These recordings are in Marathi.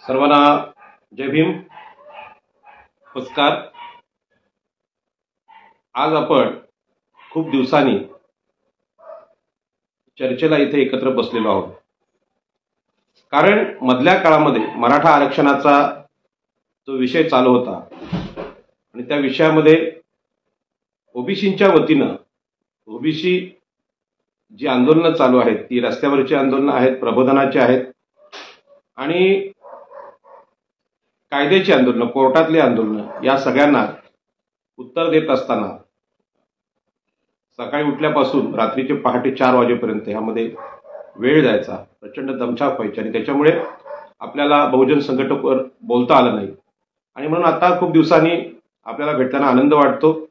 सर्वांना जय भीम. नमस्कार. आज आपण खूप दिवसांनी चर्चेला इथे एकत्र बसलेलो आहोत. कारण मधल्या काळामध्ये मराठा आरक्षणाचा जो विषय चालू होता आणि त्या विषयामध्ये ओबीसींच्या वतीनं ओबीसी जी आंदोलनं चालू आहेत ती रस्त्यावरची आंदोलनं आहेत, प्रबोधनाची आहेत आणि कायद्याची आंदोलनं, कोर्टातली आंदोलनं, या सगळ्यांना उत्तर देत असताना सकाळी उठल्यापासून रात्रीचे पहाटे 4 वाजेपर्यंत यामध्ये वेळ जायचा, प्रचंड दमछाक व्हायची आणि त्याच्यामुळे आपल्याला बहुजन संघटकवर बोलता आलं नाही. आणि म्हणून आता खूप दिवसांनी आपल्याला भेटताना आनंद वाटतो.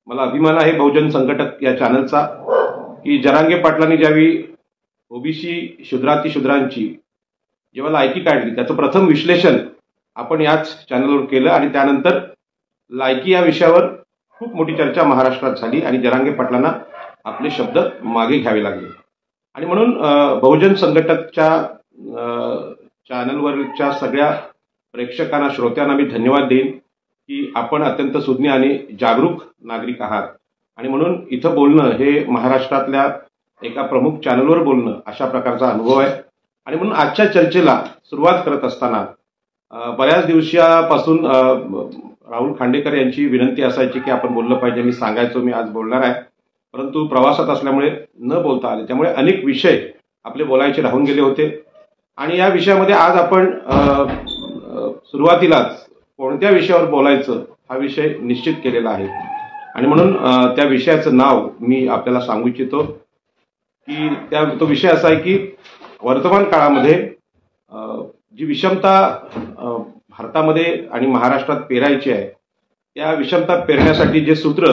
मला अभिमान आहे बहुजन संघटक या चॅनलचा की जरांगे पाटलांनी ज्यावेळी ओबीसी शूद्रांची जेव्हा लायकी काढली त्याचं प्रथम विश्लेषण आपण याच चॅनलवर केलं आणि त्यानंतर लायकी या विषयावर खूप मोठी चर्चा महाराष्ट्रात झाली आणि जरांगे पाटलांना आपले शब्द मागे घ्यावे लागले. आणि म्हणून बहुजन संघटकच्या चॅनलवरच्या सगळ्या प्रेक्षकांना, श्रोत्यांना मी धन्यवाद देईन की आपण अत्यंत सुज्ञ आणि जागरूक नागरिक आहात. आणि म्हणून इथं बोलणं हे महाराष्ट्रातल्या एका प्रमुख चॅनलवर बोलणं अशा प्रकारचा अनुभव आहे. आणि म्हणून आजच्या चर्चेला सुरुवात करत असताना बऱ्याच दिवसापासून राहुल खांडेकर यांची विनंती असायची की आपण बोललं पाहिजे. मी सांगायचो मी आज बोलणार आहे, परंतु प्रवासात असल्यामुळे न बोलता आले. त्यामुळे अनेक विषय आपले बोलायचे राहून गेले होते आणि या विषयामध्ये आज आपण सुरुवातीलाच कोणत्या विषयावर बोलायचं हा विषय निश्चित केलेला आहे. आणि म्हणून त्या विषयाचं नाव मी आपल्याला सांगू इच्छितो की तो विषय असा आहे की वर्तमान काळामध्ये जी विषमता भारतामध्ये आणि महाराष्ट्रात पेरायची आहे त्या विषमता पेरण्यासाठी जे सूत्र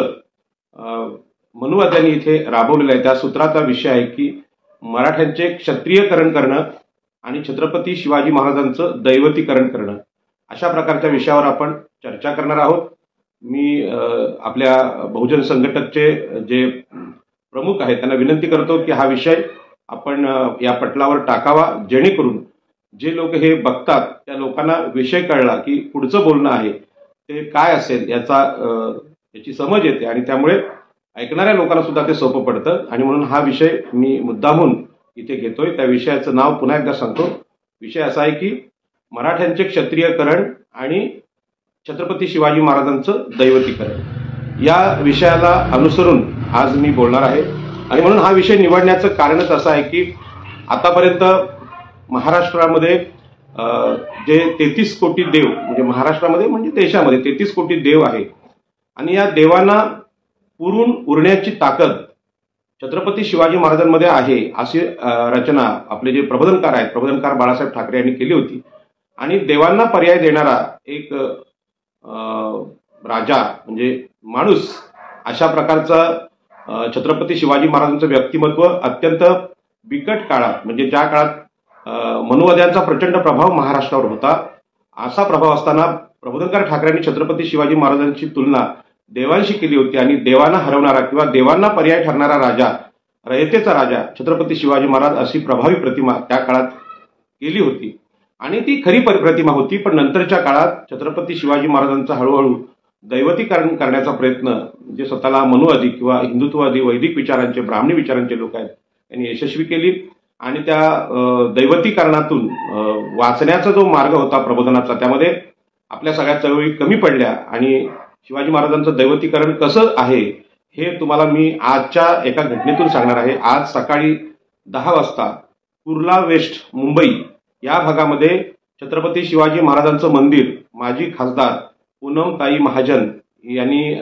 मनुवाद्यांनी इथे राबवलेलं आहे त्या सूत्राचा विषय आहे की मराठ्यांचे क्षत्रियकरण करणं आणि छत्रपती शिवाजी महाराजांचं दैवतीकरण करणं. अशा प्रकारच्या विषयावर आपण चर्चा करणार आहोत. मी आपल्या बहुजन संघटकचे जे प्रमुख आहेत त्यांना विनंती करतो की हा विषय आपण या पटलावर टाकावा, जेणेकरून जे लोक हे बघतात त्या लोकांना विषय कळला की पुढचं बोलणं आहे ते काय असेल याची समज येते आणि त्यामुळे ऐकणाऱ्या लोकांना सुद्धा ते सोपं पडतं. आणि म्हणून हा विषय मी मुद्दामून इथे घेतोय. त्या विषयाचं नाव पुन्हा एकदा सांगतो. विषय असा आहे की मराठ्यांचे क्षत्रियकरण आणि छत्रपती शिवाजी महाराजांचं दैवतीकरण. या विषयाला अनुसरून आज मी बोलणार आहे. आणि म्हणून हा विषय निवडण्याचं कारणच असं आहे की आतापर्यंत महाराष्ट्रामध्ये जे 33 कोटी देव म्हणजे महाराष्ट्रामध्ये म्हणजे देशामध्ये 33 कोटी देव आहे आणि या देवांना पुरून उरण्याची ताकद छत्रपती शिवाजी महाराजांमध्ये आहे अशी रचना आपले जे प्रबोधनकार आहेत, प्रबोधनकार बाळासाहेब ठाकरे यांनी केली होती. आणि देवांना पर्याय देणारा एक राजा म्हणजे माणूस अशा प्रकारचा छत्रपती शिवाजी महाराजांचं व्यक्तिमत्व अत्यंत बिकट काळात म्हणजे ज्या काळात मनुवाद्यांचा प्रचंड प्रभाव महाराष्ट्रावर होता असा प्रभाव असताना प्रबोधनकार ठाकरेंनी छत्रपती शिवाजी महाराजांची तुलना देवांशी केली होती. आणि देवांना हरवणारा किंवा देवांना पर्याय ठरणारा राजा, रयतेचा राजा छत्रपती शिवाजी महाराज अशी प्रभावी प्रतिमा त्या काळात केली होती. आणि ती खरी प्रतिमा होती. पण नंतरच्या काळात छत्रपती शिवाजी महाराजांचा हळूहळू दैवतीकरण करण्याचा प्रयत्न जे स्वतःला मनुवादी किंवा हिंदुत्ववादी वैदिक विचारांचे, ब्राह्मणी विचारांचे लोक आहेत त्यांनी यशस्वी केली. आणि त्या दैवतीकरणातून वाचण्याचा जो मार्ग होता प्रबोधनाचा त्यामध्ये आपल्या सगळ्या चळवळी कमी पडल्या. आणि शिवाजी महाराजांचं दैवतीकरण कसं आहे हे तुम्हाला मी आजच्या एका घटनेतून सांगणार आहे. आज सकाळी 10 वाजता कुर्ला वेस्ट मुंबई या भागामध्ये छत्रपती शिवाजी महाराजांचं मंदिर माजी खासदार पूनमताई महाजन यांनी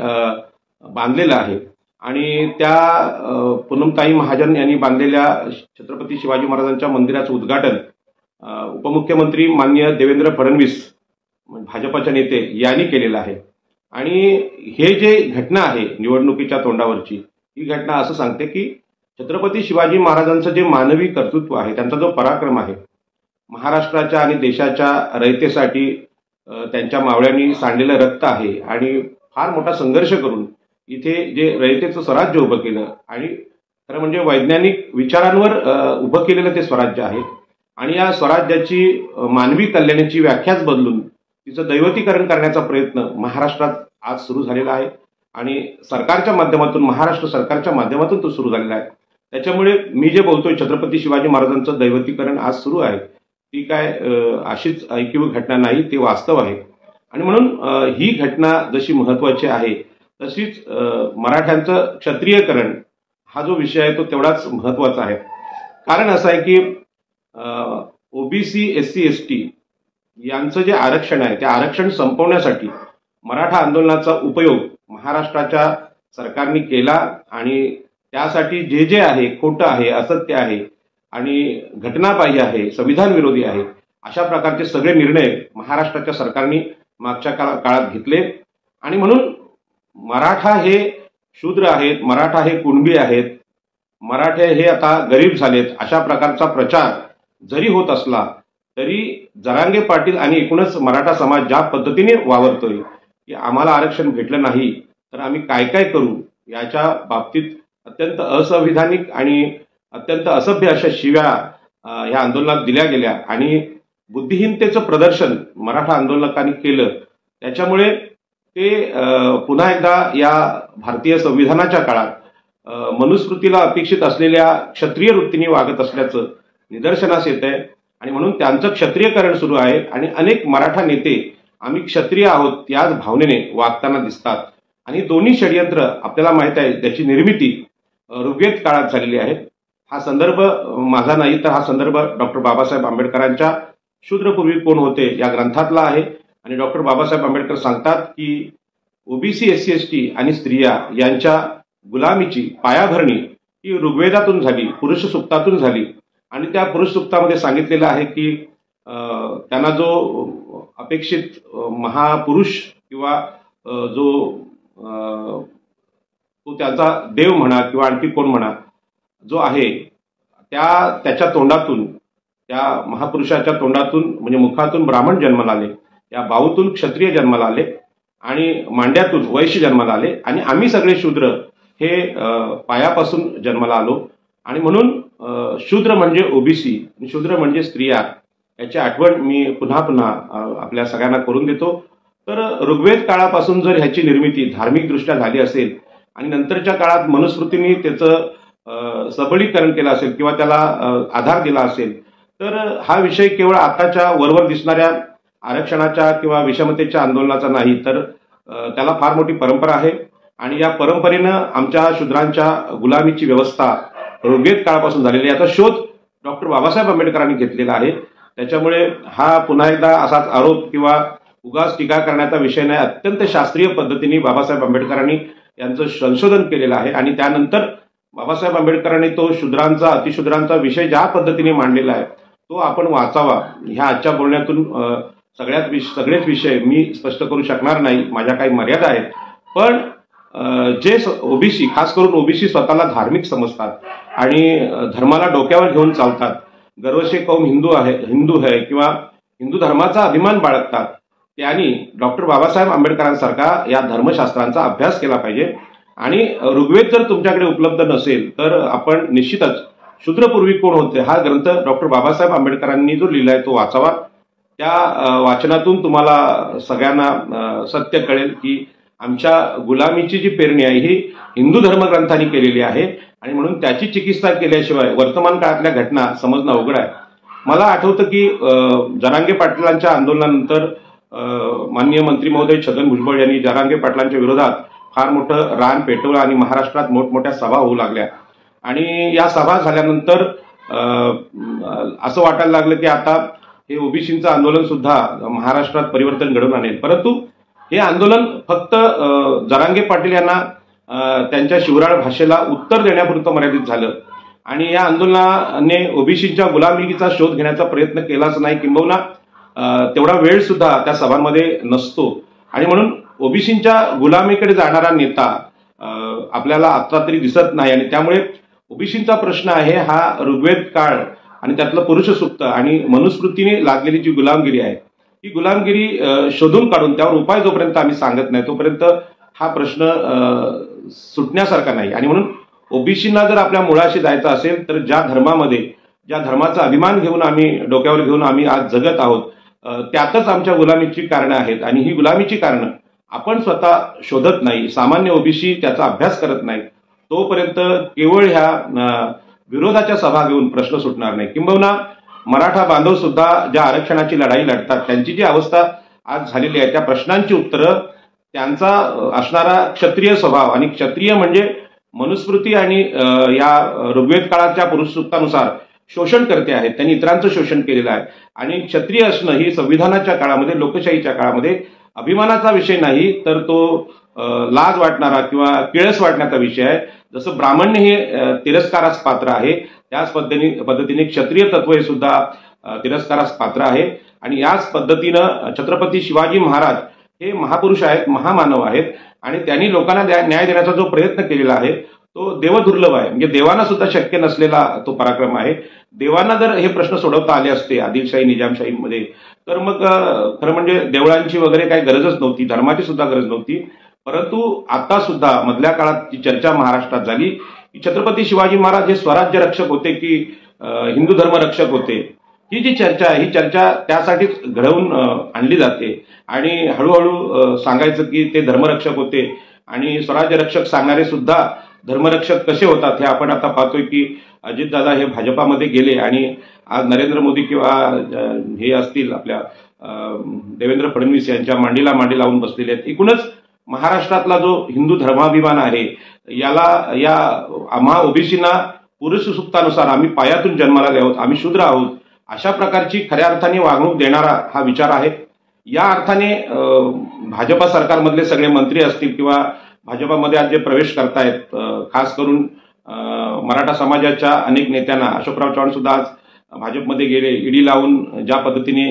बांधलेलं आहे. आणि त्या पूनमताई महाजन यांनी बांधलेल्या छत्रपती शिवाजी महाराजांच्या मंदिराचं उद्घाटन उपमुख्यमंत्री माननीय देवेंद्र फडणवीस भाजपचे नेते यांनी केलेलं आहे. आणि हे जे घटना आहे निवडणुकीच्या तोंडावरची ही घटना असं सांगते की छत्रपती शिवाजी महाराजांचं जे मानवी कर्तृत्व आहे, त्यांचा जो पराक्रम आहे, महाराष्ट्राच्या आणि देशाच्या रयतेसाठी त्यांच्या मावळ्यांनी सांडलेलं रक्त आहे आणि फार मोठा संघर्ष करून इथे जे रयतेचं स्वराज्य उभं केलं आणि खरं म्हणजे वैज्ञानिक विचारांवर उभं केलेलं ते स्वराज्य आहे. आणि या स्वराज्याची मानवी कल्याणाची व्याख्याच बदलून तिचं दैवतीकरण करण्याचा प्रयत्न महाराष्ट्रात आज सुरू झालेला आहे आणि सरकारच्या माध्यमातून, महाराष्ट्र सरकारच्या माध्यमातून तो सुरू झालेला आहे. त्याच्यामुळे मी जे बोलतोय छत्रपती शिवाजी महाराजांचं दैवतीकरण आज सुरू आहे, ती काय अशीच ऐकीव घटना नाही, ते वास्तव आहे. आणि म्हणून ही घटना जशी महत्वाची आहे तशीच मराठ्यांचं क्षत्रियकरण हा जो विषय आहे तो तेवढाच महत्वाचा आहे. कारण असं आहे की ओबीसी, SC, ST यांचं जे आरक्षण आहे, ते आरक्षण संपवण्यासाठी मराठा आंदोलनाचा उपयोग महाराष्ट्राच्या सरकारने केला आणि त्यासाठी जे जे आहे, खोटं आहे, असत्य आहे आणि घटनाबाह्य आहे, संविधान विरोधी आहे, अशा प्रकारचे सगळे निर्णय महाराष्ट्राच्या सरकारने मागच्या काळात घेतले. आणि म्हणून मराठा हे शूद्र आहेत, मराठा हे कुणबी आहेत, मराठे हे आता गरीब झालेत, अशा प्रकारचा प्रचार जरी होत असला तरी जरांगे पाटील आणि एकूणच मराठा समाज ज्या पद्धतीने वावरतोय की आम्हाला आरक्षण भेटलं नाही तर आम्ही काय काय करू, याच्या बाबतीत अत्यंत असंविधानिक आणि अत्यंत असभ्य अशा शिव्या ह्या आंदोलनात दिल्या गेल्या आणि बुद्धिहीनतेचं प्रदर्शन मराठा आंदोलकांनी केलं. त्याच्यामुळे ते पुन्हा एकदा या भारतीय संविधानाच्या काळात मनुस्मृतीला अपेक्षित असलेल्या क्षत्रिय वृत्तीने वागत असल्याचं निदर्शनास येत आहे. आणि म्हणून त्यांचं क्षत्रियकरण सुरू आहे आणि अनेक मराठा नेते आम्ही क्षत्रिय आहोत याच भावनेने वागताना दिसतात. आणि दोन्ही षडयंत्र आपल्याला माहित आहे, त्याची निर्मिती ऋग्वेद काळात झालेली आहे. हा संदर्भ माझा नाही, तर हा संदर्भ डॉक्टर बाबासाहेब आंबेडकरांच्या शूद्रपूर्वी कोण होते या ग्रंथातला आहे. आणि डॉक्टर बाबासाहेब आंबेडकर सांगतात की ओबीसी, SC, ST आणि स्त्रिया यांच्या गुलामीची पायाभरणी ही ऋग्वेदातून झाली, पुरुष सुक्तातून झाली. आणि त्या पुरुष सुक्तामध्ये सांगितलेलं आहे की त्यांना जो अपेक्षित महापुरुष किंवा जो तो त्याचा देव म्हणा किंवा आणखी कोण म्हणा जो आहे, त्याच्या तोंडातून, त्या महापुरुषाच्या तोंडातून म्हणजे मुखातून ब्राह्मण जन्माला आले, या बाहूतून क्षत्रिय जन्माला आले आणि मांड्यातून वैश्य जन्माला आले आणि आम्ही सगळे शूद्र हे पायापासून जन्माला आलो. आणि म्हणून शूद्र म्हणजे ओबीसी, शूद्र म्हणजे स्त्रिया, याची आठवण मी पुन्हा पुन्हा आपल्या सगळ्यांना करून देतो. तर ऋग्वेद काळापासून जर ह्याची निर्मिती धार्मिकदृष्ट्या झाली असेल आणि नंतरच्या काळात मनुस्मृतीने त्याचं सबलीकरण केलं असेल किंवा त्याला आधार दिला असेल, तर हा विषय केवळ आताच्या वरवर दिसणाऱ्या आरक्षणाच्या किंवा विषमतेच्या आंदोलनाचा नाही, तर त्याला फार मोठी परंपरा आहे. आणि या परंपरेनं आमच्या शूद्रांच्या गुलामीची व्यवस्था ऋग्वेद काळापासून झालेली, याचा शोध डॉक्टर बाबासाहेब आंबेडकरांनी घेतलेला आहे. त्याच्यामुळे हा पुन्हा एकदा असाच आरोप किंवा उगाच टीका करण्याचा विषय नाही. अत्यंत शास्त्रीय पद्धतीने बाबासाहेब आंबेडकरांनी यांचं संशोधन केलेलं आहे आणि त्यानंतर बाबासाहेब आंबेडकरांनी तो शूद्रांचा, अतिशूद्रांचा विषय ज्या पद्धतीने मांडलेला आहे तो आपण वाचावा. ह्या आजच्या बोलण्यातून सगळेच विषय मी स्पष्ट करू शकणार नाही, माझ्या काही मर्यादा आहेत. पण जे ओबीसी, खास करून ओबीसी स्वतःला धार्मिक समजतात आणि धर्माला डोक्यावर घेऊन चालतात, गर्वशे कौम हिंदू आहे किंवा हिंदू धर्माचा अभिमान बाळगतात, त्यांनी डॉक्टर बाबासाहेब आंबेडकरांसारखा या धर्मशास्त्रांचा अभ्यास केला पाहिजे. आणि ऋग्वेद जर तुमच्याकडे उपलब्ध नसेल तर आपण निश्चितच शूद्रपूर्वी कोण होते हा ग्रंथ डॉक्टर बाबासाहेब आंबेडकरांनी जो लिहिलाय तो वाचावा. त्या वाचनातून तुम्हाला सगळ्यांना सत्य कळेल की आमच्या गुलामीची जी पेरणी आहे ही हिंदू धर्मग्रंथांनी केलेली आहे आणि म्हणून त्याची चिकित्सा केल्याशिवाय वर्तमान काळातल्या घटना समजणं अवघड आहे. मला आठवतं की जरांगे पाटलांच्या आंदोलनानंतर माननीय मंत्री महोदय छगन भुजबळ यांनी जरांगे पाटलांच्या विरोधात फार मोठं रान पेटवलं आणि महाराष्ट्रात मोठमोठ्या सभा होऊ लागल्या. आणि या सभा झाल्यानंतर असं वाटायला लागलं की आता हे ओबीसींचं आंदोलन सुद्धा महाराष्ट्रात परिवर्तन घडवून आणेल. परंतु हे आंदोलन फक्त जरांगे पाटील यांना त्यांच्या शिवराळ भाषेला उत्तर देण्यापुरतं मर्यादित झालं आणि या आंदोलनाने ओबीसींच्या गुलामगिरीचा शोध घेण्याचा प्रयत्न केलाच नाही, किंबहुना तेवढा वेळ सुद्धा त्या सभांमध्ये नसतो. आणि म्हणून ओबीसींच्या गुलामीकडे जाणारा नेता आपल्याला आता तरी दिसत नाही. आणि त्यामुळे ओबीसींचा प्रश्न आहे हा ऋग्वेद काळ आणि त्यातलं पुरुष सुक्त आणि मनुस्मृतीने लागलेली जी गुलामगिरी आहे ही गुलामगिरी शोधून काढून त्यावर उपाय जोपर्यंत आम्ही सांगत नाही तोपर्यंत हा प्रश्न सुटण्यासारखा नाही. आणि म्हणून ओबीसींना जर आपल्या मुळाशी जायचं असेल तर ज्या धर्मामध्ये ज्या धर्माचा अभिमान घेऊन आम्ही डोक्यावर घेऊन आम्ही आज जगत आहोत, त्यातच आमच्या गुलामीची कारणं आहेत. आणि ही गुलामीची कारणं आपण स्वतः शोधत नाही, सामान्य ओबीसी त्याचा अभ्यास करत नाही, तोपर्यंत केवळ ह्या विरोधाच्या सभा घेऊन प्रश्न सुटणार नाही. किंबहुना मराठा बांधव सुद्धा ज्या आरक्षणाची लढाई लढतात, त्यांची जी अवस्था आज झालेली आहे, त्या प्रश्नांची उत्तरं त्यांचा असणारा क्षत्रिय स्वभाव, आणि क्षत्रिय म्हणजे मनुस्मृती आणि या ऋग्वेद काळाच्या पुरुष सूक्तानुसार शोषण करते आहेत, त्यांनी इतरांचं शोषण केलेलं आहे. आणि क्षत्रिय असणं ही संविधानाच्या काळामध्ये, लोकशाहीच्या काळामध्ये अभिमानाचा विषय नाही, तर तो लाज वाटणारा किंवा किळस वाटण्याचा विषय आहे. जसं ब्राह्मण्य हे तिरस्कारास पात्र आहे, त्याच पद्धतीने क्षत्रिय तत्व हे सुद्धा तिरस्कारास पात्र आहे. आणि याच पद्धतीनं छत्रपती शिवाजी महाराज हे महापुरुष आहेत, महामानव आहेत, आणि त्यांनी लोकांना न्याय देण्याचा जो प्रयत्न केलेला आहे तो देवदुर्लभ आहे. म्हणजे देवांना सुद्धा शक्य नसलेला तो पराक्रम आहे. देवांना जर हे प्रश्न सोडवता आले असते आदिलशाही निजामशाहीमध्ये, तर मग खरं म्हणजे देवळांची वगैरे काही गरजच नव्हती, धर्माची सुद्धा गरज नव्हती. परंतु आता सुद्धा मधल्या काळात जी चर्चा महाराष्ट्रात झाली की छत्रपती शिवाजी महाराज हे स्वराज्य रक्षक होते की हिंदू धर्म रक्षक होते, ही जी चर्चा आहे, ही चर्चा त्यासाठीच घडवून आणली जाते. आणि हळूहळू सांगायचं की ते धर्मरक्षक होते, आणि स्वराज्य रक्षक सांगणारे सुद्धा धर्मरक्षक कसे होतात हे आपण आता पाहतोय की अजितदादा हे भाजपामध्ये गेले, आणि आज नरेंद्र मोदी किंवा हे असतील आपल्या देवेंद्र फडणवीस यांच्या मांडीला मांडी लावून बसलेले आहेत. एकूणच महाराष्ट्रातला जो हिंदू धर्माभिमान आहे, याला या आम्हा ओबीसींना पुरुष सूक्तानुसार आम्ही पायातून जन्माला आहोत, आम्ही शूद्र आहोत, अशा प्रकारची खऱ्या अर्थाने वागणूक देणारा हा विचार आहे. या अर्थाने भाजपा सरकारमधले सगळे मंत्री असतील किंवा भाजपामध्ये आज जे प्रवेश करतायत, खास करून मराठा समाजाच्या अनेक नेत्यांना, अशोकराव चव्हाण सुद्धा आज भाजपमध्ये गेले, ईडी लावून ज्या पद्धतीने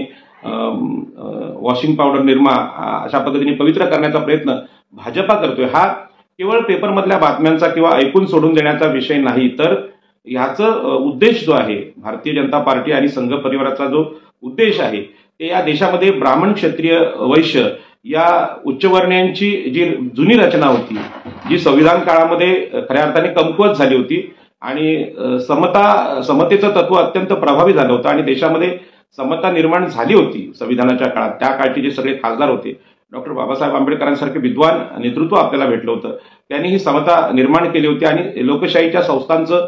वॉशिंग पावडर निर्मा अशा पद्धतीने पवित्र करण्याचा प्रयत्न भाजपा करतोय, हा केवळ पेपरमधल्या बातम्यांचा किंवा ऐकून सोडून देण्याचा विषय नाही, तर ह्याचं उद्देश जो आहे, भारतीय जनता पार्टी आणि संघ परिवाराचा जो उद्देश आहे, ते या देशामध्ये ब्राह्मण, क्षत्रिय, वैश्य या उच्चवर्णीयांची जी जुनी रचना होती, जी संविधान काळामध्ये खऱ्या अर्थाने कमकुवत झाली होती, आणि समतेचं तत्व अत्यंत प्रभावी झालं होतं, आणि देशामध्ये समता निर्माण झाली होती संविधानाच्या काळात. त्या काळचे जे सगळे खासदार होते, डॉक्टर बाबासाहेब आंबेडकरांसारखे विद्वान नेतृत्व आपल्याला भेटलं होतं, त्यांनी ही समता निर्माण केली होती, आणि लोकशाहीच्या संस्थांचं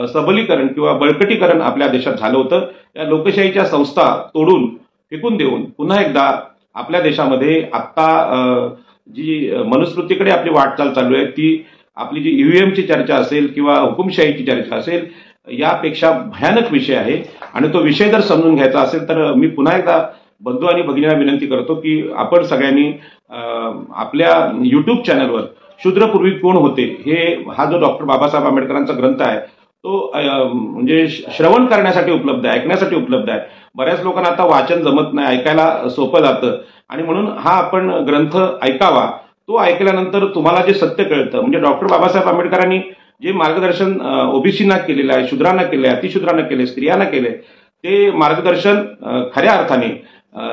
सबलीकरण किंवा बळकटीकरण आपल्या देशात झालं होतं. या लोकशाहीच्या संस्था तोडून फेकून देऊन पुन्हा एकदा आपल्या देशामध्ये आत्ता जी मनुस्मृतीकडे आपली वाटचाल चालू आहे, ती आपली जी ईव्हीएमची चर्चा असेल किंवा हुकुमशाहीची चर्चा असेल, यापेक्षा भयानक विषय आहे. आणि तो विषय जर समजून घ्यायचा असेल तर मी पुन्हा एकदा बंधू आणि भगिनींना विनंती करतो की आपण सगळ्यांनी आपल्या युट्यूब चॅनलवर शूद्रपूर्वी कोण होते हा जो डॉक्टर बाबासाहेब आंबेडकरांचा ग्रंथ आहे, तो म्हणजे श्रवण करण्यासाठी उपलब्ध आहे, ऐकण्यासाठी उपलब्ध आहे. बऱ्याच लोकांना आता वाचन जमत नाही, ऐकायला सोपं जातं, आणि म्हणून हा आपण ग्रंथ ऐकावा. तो ऐकल्यानंतर तुम्हाला जे सत्य कळतं, म्हणजे डॉक्टर बाबासाहेब आंबेडकरांनी जे मार्गदर्शन ओबीसींना केलेलं आहे, शूद्रांना केले, अतिशूद्रांना केले, स्त्रियांना केले, ते मार्गदर्शन खऱ्या अर्थाने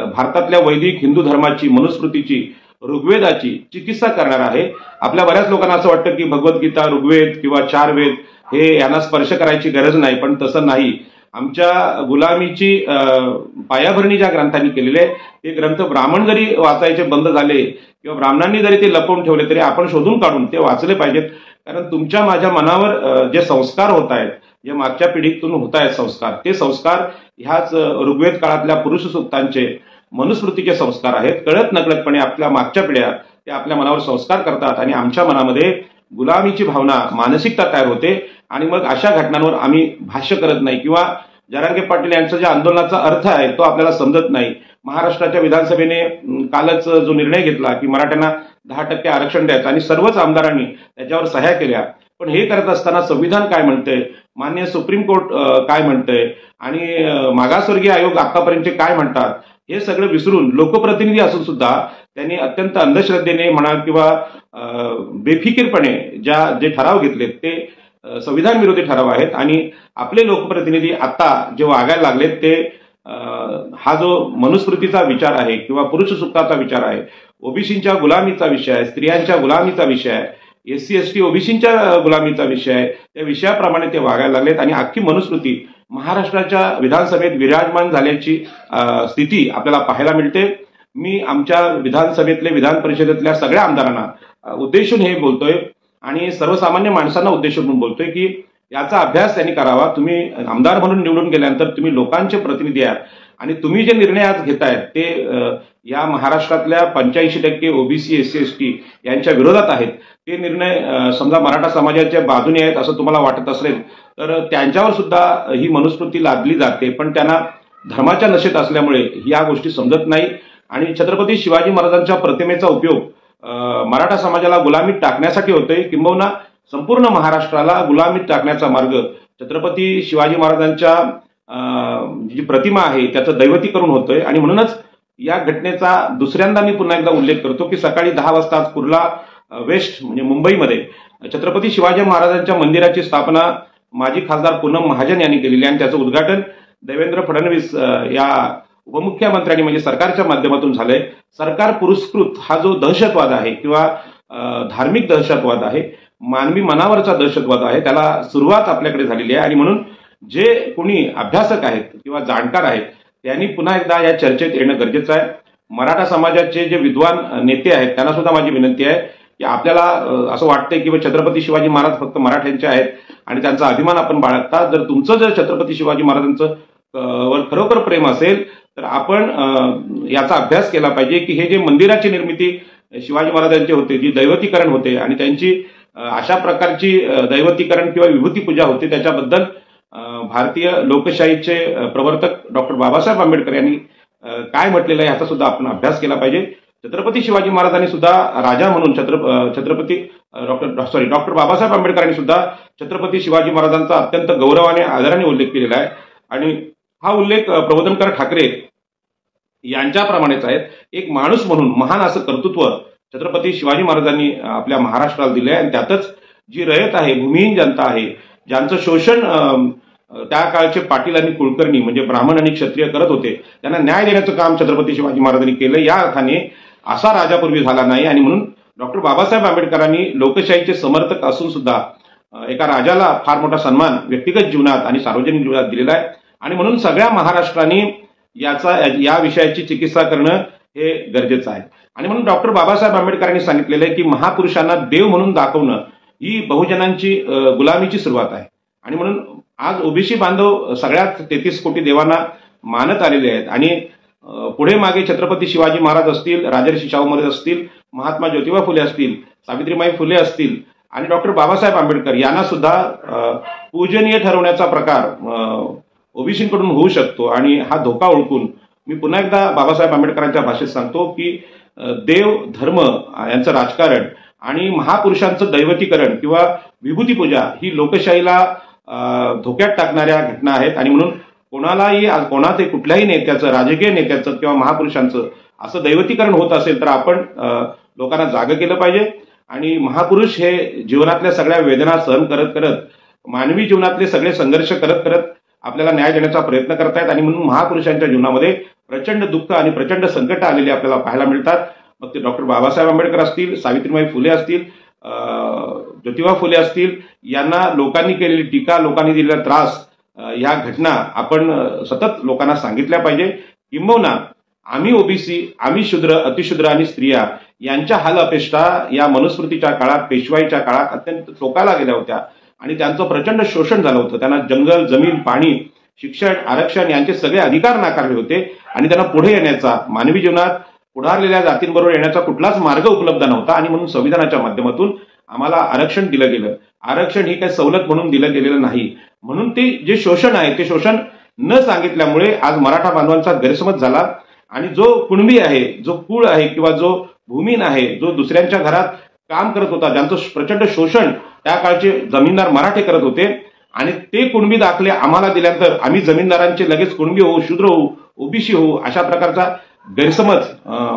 भारतातल्या वैदिक हिंदू धर्माची, मनुस्मृतीची, ऋग्वेदाची चिकित्सा करणार आहे. आपल्या बऱ्याच लोकांना असं वाटतं की भगवद्गीता, ऋग्वेद किंवा 4 वेद हे यांना स्पर्श करायची गरज नाही, पण तसं नाही. आमच्या गुलामीची पायाभरणी ज्या ग्रंथांनी केलेले, ते ग्रंथ ब्राह्मण जरी वाचायचे बंद झाले किंवा ब्राह्मणांनी जरी ते लपवून ठेवले, तरी आपण शोधून काढून ते वाचले पाहिजेत. कारण तुमच्या माझ्या मनावर जे संस्कार होत आहेत, जे मागच्या पिढीतून होत आहेत संस्कार, ते संस्कार ह्याच ऋग्वेद काळातल्या पुरुष सूक्तांचे, मनुस्मृतीचे संस्कार आहेत. कळत नकळतपणे आपल्या मागच्या पिढ्या त्या आपल्या मनावर संस्कार करतात, आणि आमच्या मनामध्ये गुलामीची भावना, मानसिकता तयार होते, आणि मग अशा घटनांवर आम्ही भाष्य करत नाही, किंवा जरांगे पाटील यांचा ज्या आंदोलनाचा अर्थ आहे तो आपल्याला समजत नाही. महाराष्ट्राच्या विधानसभेने कालच जो निर्णय घेतला की मराठ्यांना 10% आरक्षण द्यायचं, आणि सर्वच आमदारांनी त्याच्यावर सह्या केल्या, पण हे करत असताना संविधान काय म्हणतंय, माननीय सुप्रीम कोर्ट काय म्हणतंय, आणि मागासवर्गीय आयोग आतापर्यंत काय म्हणतात, हे सगळं विसरून लोकप्रतिनिधी असून सुद्धा त्यांनी अत्यंत अंधश्रद्धेने म्हणा किंवा बेफिकीरपणे जे ठराव घेतलेत ते संविधान विरोधी ठराव आहेत. आणि आपले लोकप्रतिनिधी आता जे वागायला लागलेत ते हा जो मनुस्मृतीचा विचार आहे किंवा पुरुष सुक्ताचा विचार आहे, ओबीसींच्या गुलामीचा विषय आहे, स्त्रियांच्या गुलामीचा विषय आहे, SC ST ओबीसींच्या गुलामीचा विषय आहे, त्या विषयाप्रमाणे ते वागायला लागलेत, आणि अख्खी मनुस्मृती महाराष्ट्राच्या विधानसभेत विराजमान झाल्याची स्थिती आपल्याला पाहायला मिळते. मी आमच्या विधानसभेतले विधान परिषदेतल्या सगळ्या आमदारांना उद्देशून हे बोलतोय आणि सर्वसामान्य माणसांना उद्देशून बोलतोय की याचा अभ्यास त्यांनी करावा. तुम्ही आमदार म्हणून निवडून गेल्यानंतर तुम्ही लोकांचे प्रतिनिधी आहात आणि तुम्ही जे निर्णय आज घेतायत ते या महाराष्ट्रातल्या 85% ओबीसी SC ST यांच्या विरोधात आहेत. ते निर्णय समजा मराठा समाजाच्या बाजूने आहेत असं तुम्हाला वाटत असेल तर त्यांच्यावर सुद्धा ही मनुस्मृती लादली जाते, पण त्यांना धर्माच्या नशेत असल्यामुळे या गोष्टी समजत नाही. आणि छत्रपती शिवाजी महाराजांच्या प्रतिमेचा उपयोग मराठा समाजाला गुलामीत टाकण्यासाठी होतोय, किंबहुना संपूर्ण महाराष्ट्राला गुलामीत टाकण्याचा मार्ग छत्रपती शिवाजी महाराजांच्या जी प्रतिमा आहे त्याचं दैवतीकरण होतोय. आणि म्हणूनच या घटनेचा दुसऱ्यांदा मी पुन्हा एकदा उल्लेख करतो की सकाळी 10 वाजता आज कुर्ला वेस्ट म्हणजे मुंबईमध्ये छत्रपती शिवाजी महाराजांच्या मंदिराची स्थापना माजी खासदार पूनम महाजन यांनी केलेली आणि त्याचं उद्घाटन देवेंद्र फडणवीस या उपमुख्यमंत्र्यांनी म्हणजे सरकारच्या माध्यमातून झालंय. सरकार पुरस्कृत हा जो दहशतवाद आहे किंवा धार्मिक दहशतवाद आहे, मानवी मनावरचा दहशतवाद आहे, त्याला सुरुवात आपल्याकडे झालेली आहे. आणि म्हणून जे कोणी अभ्यासक आहेत किंवा जाणकार आहेत त्यांनी पुन्हा एकदा या चर्चेत येणं गरजेचं आहे. मराठा समाजाचे जे विद्वान नेते आहेत त्यांना सुद्धा माझी विनंती आहे की आपल्याला असं वाटतंय की छत्रपती शिवाजी महाराज फक्त मराठ्यांचे आहेत आणि त्यांचा अभिमान आपण बाळगता. जर तुमचं जर छत्रपती शिवाजी महाराजांचं वर खरोखर प्रेम असेल तर आपण याचा अभ्यास केला पाहिजे की हे जे मंदिराची निर्मिती शिवाजी महाराजांची होते, जी दैवतीकरण होते आणि त्यांची अशा प्रकारची दैवतीकरण किंवा विभूती पूजा होते, त्याच्याबद्दल भारतीय लोकशाहीचे प्रवर्तक डॉक्टर बाबासाहेब आंबेडकर यांनी काय म्हटलेलं आहे याचा सुद्धा आपण अभ्यास केला पाहिजे. छत्रपती शिवाजी महाराजांनी सुद्धा राजा म्हणून डॉक्टर बाबासाहेब आंबेडकरांनी सुद्धा छत्रपती शिवाजी महाराजांचा अत्यंत गौरवाने आदराने उल्लेख केलेला आहे. आणि हा उल्लेख प्रबोधनकार ठाकरे यांच्याप्रमाणेच आहे. एक माणूस म्हणून महान असं कर्तृत्व छत्रपती शिवाजी महाराजांनी आपल्या महाराष्ट्राला दिले आहे आणि त्यातच जी रयत आहे, भूमिहीन जनता आहे, ज्यांचं शोषण त्या काळचे पाटील आणि कुलकर्णी म्हणजे ब्राह्मण आणि क्षत्रिय करत होते, त्यांना न्याय देण्याचं काम छत्रपती शिवाजी महाराजांनी केलं. या अर्थाने असा राजापूर्वी झाला नाही आणि म्हणून डॉक्टर बाबासाहेब आंबेडकरांनी लोकशाहीचे समर्थक असून सुद्धा एका राजाला फार मोठा सन्मान व्यक्तिगत जीवनात आणि सार्वजनिक जीवनात दिलेला आहे. आणि म्हणून सगळ्या महाराष्ट्राने या विषयाची चिकित्सा करणं हे गरजेचं आहे. आणि म्हणून डॉक्टर बाबासाहेब आंबेडकरांनी सांगितलेलं आहे की महापुरुषांना देव म्हणून दाखवणं ही बहुजनांची गुलामीची सुरुवात आहे. आणि म्हणून आज ओबीसी बांधव सगळ्यात 33 कोटी देवांना मानत आलेले आहेत. आणि पुढे मागे छत्रपती शिवाजी महाराज असतील, राजर्षी शाहू महाराज असतील, महात्मा ज्योतिबा फुले असतील, सावित्रीबाई फुले असतील आणि डॉक्टर बाबासाहेब आंबेडकर यांना सुद्धा पूजनीय ठरवण्याचा प्रकार ओबीसीकडून होऊ शकतो. आणि हा धोका ओळखून मी पुन्हा एकदा बाबासाहेब आंबेडकरांच्या भाषेत सांगतो की देव, धर्म यांचं राजकारण आणि महापुरुषांचं दैवतीकरण किंवा विभूती पूजा ही लोकशाहीला धोक्यात टाकणाऱ्या घटना आहेत. आणि म्हणून कोणाचे कुठल्याही नेत्याचं, राजकीय नेत्याचं किंवा महापुरुषांचं असं दैवतीकरण होत असेल तर आपण लोकांना जागं केलं पाहिजे. आणि महापुरुष हे जीवनातल्या सगळ्या वेदना सहन करत करत, मानवी जीवनातले सगळे संघर्ष करत करत आपल्याला न्याय देण्याचा प्रयत्न करतायत. आणि म्हणून महापुरुषांच्या जीवनामध्ये प्रचंड दुःख आणि प्रचंड संकट आलेली आपल्याला पाहायला मिळतात. मग ते डॉक्टर बाबासाहेब आंबेडकर असतील, सावित्रीबाई फुले असतील, ज्योतिबा फुले असतील, यांना लोकांनी केलेली टीका, लोकांनी दिलेला त्रास, या घटना आपण सतत लोकांना सांगितल्या पाहिजे. किंबहुना आम्ही ओबीसी, आम्ही शूद्र, अतिशूद्र आणि स्त्रिया यांच्या हाल अपेष्टा या मनुस्मृतीच्या काळात, पेशवाईच्या काळात अत्यंत टोकाला गेल्या होत्या आणि त्यांचं प्रचंड शोषण झालं होतं. त्यांना जंगल, जमीन, पाणी, शिक्षण, आरक्षण यांचे सगळे अधिकार नाकारले होते आणि त्यांना पुढे येण्याचा, मानवी जीवनात पुढारलेल्या जातींबरोबर येण्याचा कुठलाच मार्ग उपलब्ध नव्हता. आणि म्हणून संविधानाच्या माध्यमातून आम्हाला आरक्षण दिलं गेलं. आरक्षण ही काही सवलत म्हणून दिलं गेलेलं नाही. म्हणून ते जे शोषण आहे ते शोषण न सांगितल्यामुळे आज मराठा बांधवांचा गैरसमज झाला. आणि जो कुणबी आहे, जो कुळ आहे किंवा जो भूमीन आहे, जो दुसऱ्यांच्या घरात काम करत होता, ज्यांचं प्रचंड शोषण त्या काळचे जमीनदार मराठे करत होते आणि ते कुणबी दाखले आम्हाला दिल्यानंतर आम्ही जमीनदारांचे लगेच कुणबी होऊ, शूद्र होऊ, ओबीसी होऊ, अशा प्रकारचा गैरसमज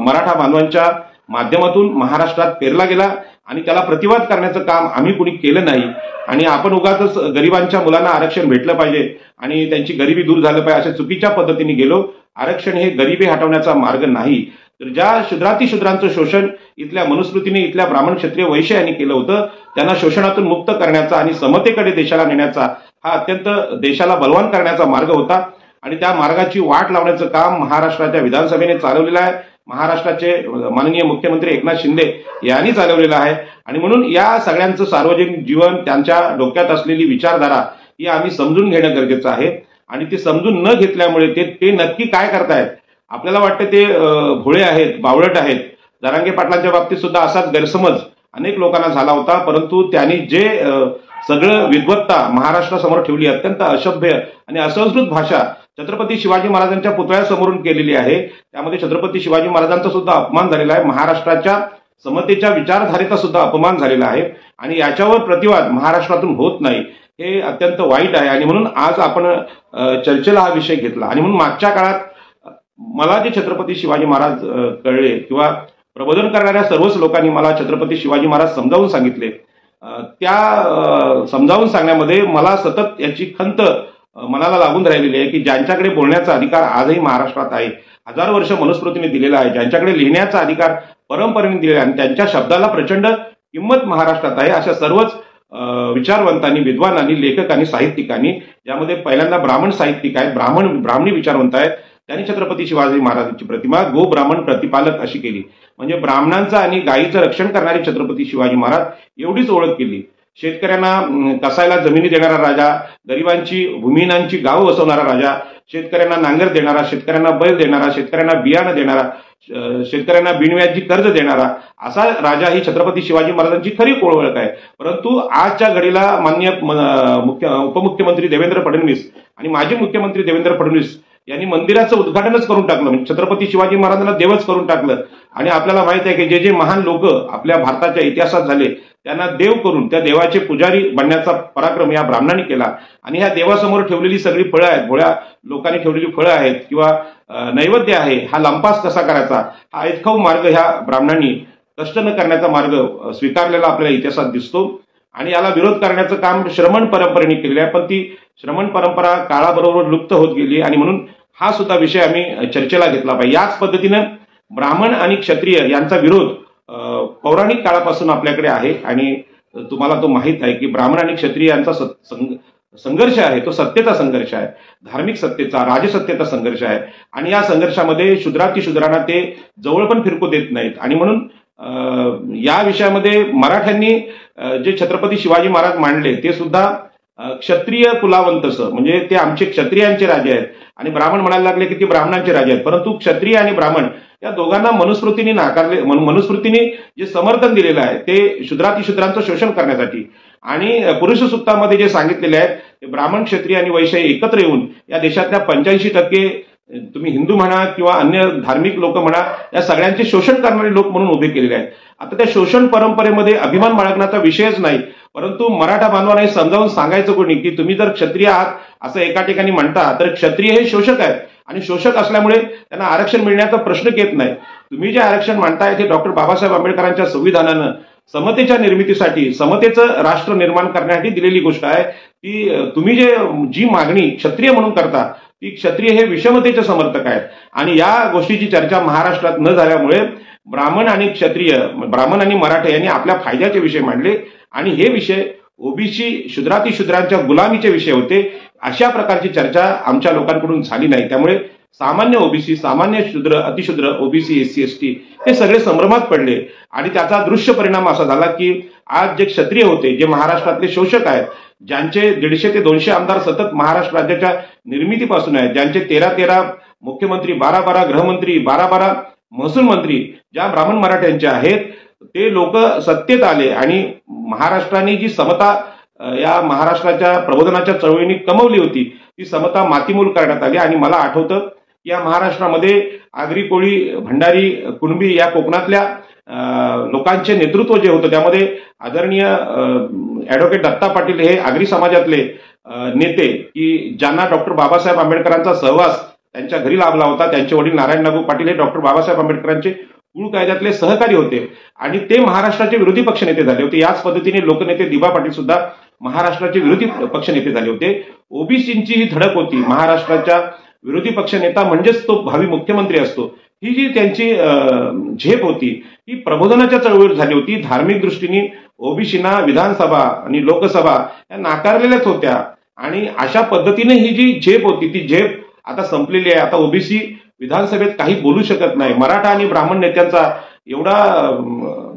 मराठा बांधवांच्या माध्यमातून महाराष्ट्रात पेरला गेला आणि त्याला प्रतिवाद करण्याचं काम आम्ही कुणी केलं नाही. आणि आपण उगाच गरिबांच्या मुलांना आरक्षण भेटलं पाहिजे आणि त्यांची गरिबी दूर झालं पाहिजे अशा चुकीच्या पद्धतीने गेलो. आरक्षण हे गरिबी हटवण्याचा मार्ग नाही, तर ज्या शूद्रातिशूद्रांचं शोषण इथल्या मनुस्मृतीने, इथल्या ब्राह्मण क्षत्रिय वैश्य यांनी केलं होतं, त्यांना शोषणातून मुक्त करण्याचा आणि समतेकडे देशाला नेण्याचा हा अत्यंत देशाला बलवान करण्याचा मार्ग होता. आणि त्या मार्गाची वाट लावण्याचं काम महाराष्ट्राच्या विधानसभेने चालवलेलं आहे. महाराष्ट्राचे माननीय मुख्यमंत्री एकनाथ शिंदे यांनी चालवलेलं आहे. आणि म्हणून या सगळ्यांचं सार्वजनिक जीवन, त्यांच्या डोक्यात असलेली विचारधारा ही आम्ही समजून घेणं गरजेचं आहे. आणि ती समजून न घेतल्यामुळे ते नक्की काय करतायत, आपल्याला वाटतं ते भोळे आहेत, बावळट आहेत. जरांगे पाटलांच्या बाबतीत सुद्धा असाच गैरसमज अनेक लोकांना झाला होता. परंतु त्यांनी जे सगळं विद्वत्ता महाराष्ट्रासमोर ठेवली, अत्यंत अशभ्य आणि असंस्कृत भाषा छत्रपती शिवाजी महाराजांच्या पुतळ्यासमोरून केलेली आहे, त्यामध्ये छत्रपती शिवाजी महाराजांचा सुद्धा अपमान झालेला आहे. महाराष्ट्राच्या समतेच्या विचारधारेचा सुद्धा अपमान झालेला आहे. आणि याच्यावर प्रतिवाद महाराष्ट्रातून होत नाही, हे अत्यंत वाईट आहे. आणि म्हणून आज आपण चर्चेला हा विषय घेतला. आणि म्हणून मागच्या काळात मला जे छत्रपती शिवाजी महाराज कळले किंवा प्रबोधन करणाऱ्या सर्वच लोकांनी मला छत्रपती शिवाजी महाराज समजावून सांगितले, त्या समजावून सांगण्यामध्ये मला सतत याची खंत मनाला लागून राहिलेली आहे की ज्यांच्याकडे बोलण्याचा अधिकार आजही महाराष्ट्रात आहे, हजारो वर्ष मनुस्मृतीने दिलेला आहे, ज्यांच्याकडे लिहिण्याचा अधिकार परंपरेने दिलेला आहे आणि त्यांच्या शब्दाला प्रचंड किंमत महाराष्ट्रात आहे, अशा सर्वच विचारवंतांनी, विद्वानांनी, लेखकांनी, साहित्यिकांनी, ज्यामध्ये पहिल्यांदा ब्राह्मण साहित्यिक आहेत, ब्राह्मणी विचारवंत आहेत, त्यांनी छत्रपती शिवाजी महाराजांची प्रतिमा गो ब्राह्मण प्रतिपालक अशी केली. म्हणजे ब्राह्मणांचं आणि गायीचं रक्षण करणारे छत्रपती शिवाजी महाराज एवढीच ओळख केली. शेतकऱ्यांना कसायला जमिनी देणारा राजा, गरिबांची भूमिहीनांची गावं वसवणारा राजा, शेतकऱ्यांना नांगर देणारा, शेतकऱ्यांना बैल देणारा, शेतकऱ्यांना बियाणं देणारा, शेतकऱ्यांना बिनव्याजी कर्ज देणारा असा राजा ही छत्रपती शिवाजी महाराजांची खरी ओळख आहे. परंतु आजच्या घडीला माननीय उपमुख्यमंत्री देवेंद्र फडणवीस आणि माजी मुख्यमंत्री देवेंद्र फडणवीस यांनी मंदिराचं उद्घाटनच करून टाकलं, म्हणजे छत्रपती शिवाजी महाराजांना देवच करून टाकलं. आणि आपल्याला माहित आहे की जे जे महान लोक आपल्या भारताच्या इतिहासात झाले त्यांना देव करून त्या देवाचे पुजारी बनण्याचा पराक्रम या ब्राह्मणांनी केला. आणि ह्या देवासमोर ठेवलेली सगळी फळं आहेत, भोळ्या लोकांनी ठेवलेली फळं आहेत किंवा नैवेद्य आहे, हा लंपास कसा करायचा हा ऐतखाऊ मार्ग ह्या ब्राह्मणांनी, कष्ट न करण्याचा मार्ग स्वीकारलेला आपल्याला इतिहासात दिसतो. आणि याला विरोध करण्याचं काम श्रमण परंपरेने केलेलं आहे, पण ती श्रमण परंपरा काळाबरोबर लुप्त होत गेली. आणि म्हणून हा सुद्धा विषय आम्ही चर्चेला घेतला पाहिजे. याच पद्धतीनं ब्राह्मण आणि क्षत्रिय यांचा विरोध पौराणिक काळापासून आपल्याकडे आहे. आणि तुम्हाला तो माहित आहे की ब्राह्मण आणि क्षत्रिय यांचा संघर्ष आहे, तो सत्तेचा संघर्ष आहे, धार्मिक सत्तेचा, राजसत्तेचा संघर्ष आहे. आणि या संघर्षामध्ये शूद्रातिशूद्रांना ते जवळ पण फिरकू देत नाहीत. आणि म्हणून या विषयामध्ये मराठ्यांनी जे छत्रपती शिवाजी महाराज मांडले ते सुद्धा क्षत्रिय कुलावंतस, म्हणजे ते आमचे क्षत्रियांचे राजे आहेत. आणि ब्राह्मण म्हणायला लागले की ते ब्राह्मणांचे राजे आहेत. परंतु क्षत्रिय आणि ब्राह्मण या दोघांना मनुस्मृतीने नाकारले. मनुस्मृतीने जे समर्थन दिलेलं आहे ते शूद्रातिशूद्रांचं शोषण करण्यासाठी. आणि पुरुष सूक्तामध्ये जे सांगितलेले आहे ते ब्राह्मण, क्षत्रिय आणि वैश्य एकत्र येऊन या देशातल्या 85% तुम्ही हिंदू म्हणा किंवा अन्य धार्मिक लोक म्हणा, या सगळ्यांचे शोषण करणारे लोक म्हणून उभे केलेले आहेत. आता त्या शोषण परंपरेमध्ये अभिमान बाळगण्याचा विषयच नाही. परंतु मराठा बांधवांना हे समजावून सांगायचं कोणी की तुम्ही जर क्षत्रिय आहात असं एका ठिकाणी म्हणता, तर क्षत्रिय हे शोषक आहेत आणि शोषक असल्यामुळे त्यांना आरक्षण मिळण्याचा प्रश्न येत नाही. तुम्ही जे आरक्षण मांडताय ते डॉक्टर बाबासाहेब आंबेडकरांच्या संविधानानं समतेच्या निर्मितीसाठी, समतेचं राष्ट्र निर्माण करण्यासाठी दिलेली गोष्ट आहे. ती तुम्ही जी मागणी क्षत्रिय म्हणून करता ती क्षत्रिय हे विषमतेचे समर्थक आहेत. आणि या गोष्टीची चर्चा महाराष्ट्रात न झाल्यामुळे ब्राह्मण आणि क्षत्रिय, ब्राह्मण आणि मराठे यांनी आपल्या फायद्याचे विषय मांडले. आणि हे विषय ओबीसी शूद्रातिशूद्रांच्या गुलामीचे विषय होते. अशा प्रकारची चर्चा आमच्या लोकांकडून झाली नाही. त्यामुळे सामान्य ओबीसी, सामान्य शूद्र, अतिशूद्र, ओबीसी, SC, ST हे सगळे संभ्रमात पडले. आणि त्याचा दृश्य परिणाम असा झाला की आज जे क्षत्रिय होते, जे महाराष्ट्रातले शोषक आहेत, ज्यांचे 150 ते 200 आमदार सतत महाराष्ट्र राज्याच्या निर्मितीपासून आहेत, ज्यांचे 13 मुख्यमंत्री, 12 गृहमंत्री, 12 महसूल मंत्री ज्या ब्राह्मण मराठ्यांचे आहेत, ते लोक सत्तेत आले आणि महाराष्ट्राने जी समता या महाराष्ट्राच्या प्रबोधनाच्या चळवळीने कमवली होती ती समता मातीमूल करण्यात आली. आणि मला आठवतं या महाराष्ट्रामध्ये आगरी, कोळी, भंडारी, कुणबी या कोकणातल्या लोकांचे नेतृत्व जे होतं त्यामध्ये आदरणीय ऍडव्होकेट दत्ता पाटील हे आगरी समाजातले नेते की ज्यांना डॉक्टर बाबासाहेब आंबेडकरांचा सहवास त्यांच्या घरी लाभला होता. त्यांचे वडील नारायण नागू पाटील हे डॉक्टर बाबासाहेब आंबेडकरांचे कुळ कायद्यातले सहकारी होते आणि ते महाराष्ट्राचे विरोधी पक्षनेते झाले होते. याच पद्धतीने लोकनेते दिबा पाटील सुद्धा महाराष्ट्राचे विरोधी पक्षनेते झाले होते. ओबीसींची ही धडक होती. महाराष्ट्राच्या विरोधी पक्षनेता म्हणजेच तो भावी मुख्यमंत्री असतो. ही जी त्यांची झेप होती ही प्रबोधनाच्या चळवळीत झाली होती. धार्मिक दृष्टीने ओबीसीना विधानसभा आणि लोकसभा या नाकारलेल्याच होत्या आणि अशा पद्धतीने ही जी झेप होती ती झेप आता संपलेली आहे. आता ओबीसी विधानसभेत काही बोलू शकत नाही. मराठा आणि ब्राह्मण नेत्यांचा एवढा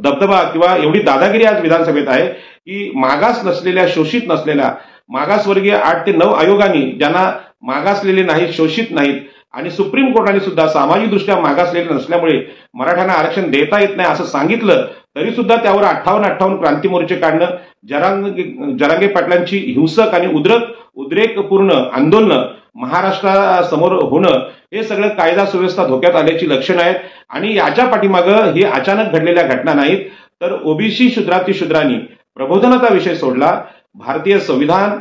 दबदबा किंवा एवढी दादागिरी आज विधानसभेत आहे की मागास नसलेल्या, शोषित नसलेल्या, मागासवर्गीय 8 ते 9 आयोगांनी ज्यांना मागासलेले नाहीत, शोषित नाहीत आणि सुप्रीम कोर्टाने सुद्धा सामाजिकदृष्ट्या मागासलेले नसल्यामुळे मराठ्यांना आरक्षण देता येत नाही असं सांगितलं, तरी सुद्धा त्यावर 58 क्रांती मोर्चे काढणं, जरांगे पाटलांची हिंसक आणि उद्रेकपूर्ण आंदोलनं महाराष्ट्रासमोर होणं, हे सगळं कायदा सुव्यवस्था धोक्यात आल्याची लक्षणं आहेत. आणि याच्या पाठीमागं ही अचानक घडलेल्या घटना नाहीत, तर ओबीसी शूद्रांनी प्रबोधनाचा विषय सोडला. भारतीय संविधान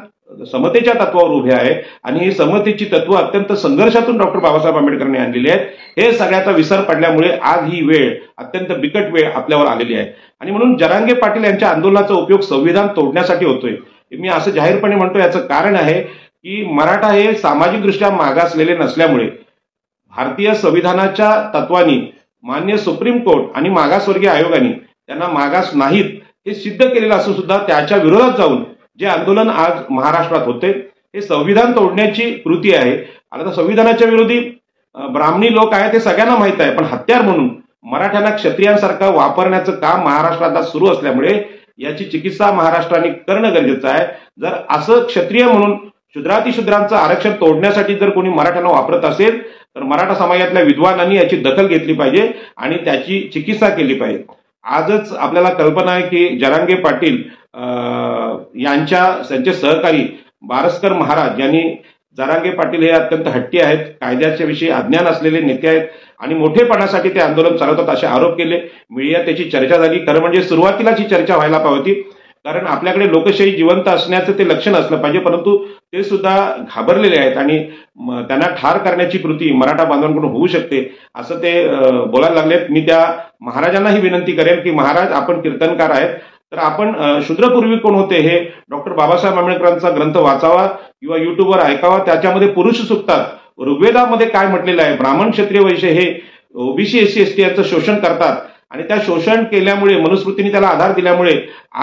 समतेच्या तत्वावर उभे आहे आणि ही समतेची तत्व अत्यंत संघर्षातून डॉक्टर बाबासाहेब आंबेडकरांनी आणलेली आहेत. हे सगळ्याचा विसर पडल्यामुळे आज ही वेळ, अत्यंत बिकट वेळ आपल्यावर आलेली आहे आणि म्हणून जरांगे पाटील यांच्या आंदोलनाचा उपयोग संविधान तोडण्यासाठी होतोय. मी असं जाहीरपणे म्हणतो. याचं कारण आहे की मराठा हे सामाजिकदृष्ट्या मागासलेले नसल्यामुळे भारतीय संविधानाच्या तत्वानी मान्य सुप्रीम कोर्ट आणि मागासवर्गीय आयोगाने त्यांना मागास नाहीत हे सिद्ध केलेलं असून सुद्धा त्याच्या विरोधात जाऊन जे आंदोलन आज महाराष्ट्रात होते हे संविधान तोडण्याची कृती आहे. आता संविधानाच्या विरोधी ब्राह्मणी लोक आहेत हे सगळ्यांना माहित आहे, पण हत्यार म्हणून मराठ्यांना क्षत्रियांसारखं वापरण्याचं काम महाराष्ट्रात सुरू असल्यामुळे याची चिकित्सा महाराष्ट्राने करणं गरजेचं आहे. जर असं क्षत्रिय म्हणून शूद्रातिशूद्रांचं आरक्षण तोडण्यासाठी जर कोणी मराठ्यांना वापरत असेल तर मराठा समाजातल्या विद्वानांनी याची दखल घेतली पाहिजे आणि त्याची चिकित्सा केली पाहिजे. आजच आपल्याला कल्पना आहे की जरांगे पाटील त्यांचे सहकारी बारस्कर महाराज यांनी, जरांगे पाटील हे अत्यंत हट्टी आहेत, कायद्याच्या विषयी अज्ञान असलेले नेते आहेत आणि मोठेपणासाठी ते आंदोलन चालवतात असे आरोप केले. मीडियात त्याची चर्चा झाली. खरं म्हणजे सुरुवातीलाच ही चर्चा व्हायला पाहिजे होती, कारण आपल्याकडे लोकशाही जिवंत असण्याचं ते लक्षण असलं पाहिजे, परंतु ते सुद्धा घाबरलेले आहेत आणि त्यांना ठार करण्याची कृती मराठा बांधवांकडून होऊ शकते असं ते बोलायला लागलेत. मी त्या महाराजांनाही विनंती करेन की महाराज, आपण कीर्तनकार आहेत, तर आपण शूद्रपूर्वी कोण होते हे डॉक्टर बाबासाहेब आंबेडकरांचा ग्रंथ वाचावा किंवा युट्यूबवर ऐकावा. त्याच्यामध्ये पुरुष सूक्तात ऋग्वेदामध्ये काय म्हटलेलं आहे, ब्राह्मण क्षत्रिय वैश्य हे ओबीसी एससी एसटी यांचं शोषण करतात आणि त्या शोषण केल्यामुळे, मनुस्मृतीने त्याला आधार दिल्यामुळे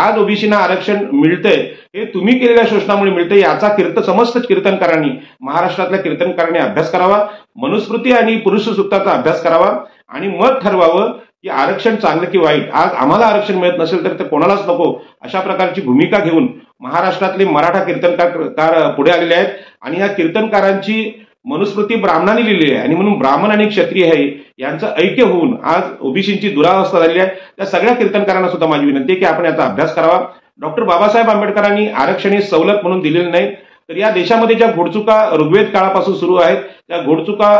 आज ओबीसीना आरक्षण मिळतंय, हे तुम्ही केलेल्या शोषणामुळे मिळतंय. याचा समस्त कीर्तनकारांनी, महाराष्ट्रातल्या कीर्तनकारांनी अभ्यास करावा, मनुस्मृती आणि पुरुष सूक्ताचा अभ्यास करावा आणि मत ठरवावं की आरक्षण चांगलं की वाईट. आज आम्हाला आरक्षण मिळत नसेल तर ते कोणालाच नको अशा प्रकारची भूमिका घेऊन महाराष्ट्रातले मराठा कीर्तनकार पुढे आलेले आहेत आणि या कीर्तनकारांची मनुस्मृती ब्राह्मणांनी लिहिली आहे आणि म्हणून ब्राह्मण आणि क्षत्रिय हे यांचं ऐक्य होऊन आज ओबीसींची दुरावस्था झालेली आहे. त्या सगळ्या कीर्तनकारांना सुद्धा माझी विनंती आहे की आपण याचा अभ्यास करावा. डॉक्टर बाबासाहेब आंबेडकरांनी आरक्षण ही सवलत म्हणून दिलेली नाही, तर या देशामध्ये ज्या घोडचुका ऋग्वेद काळापासून सुरू आहेत त्या घोडचुका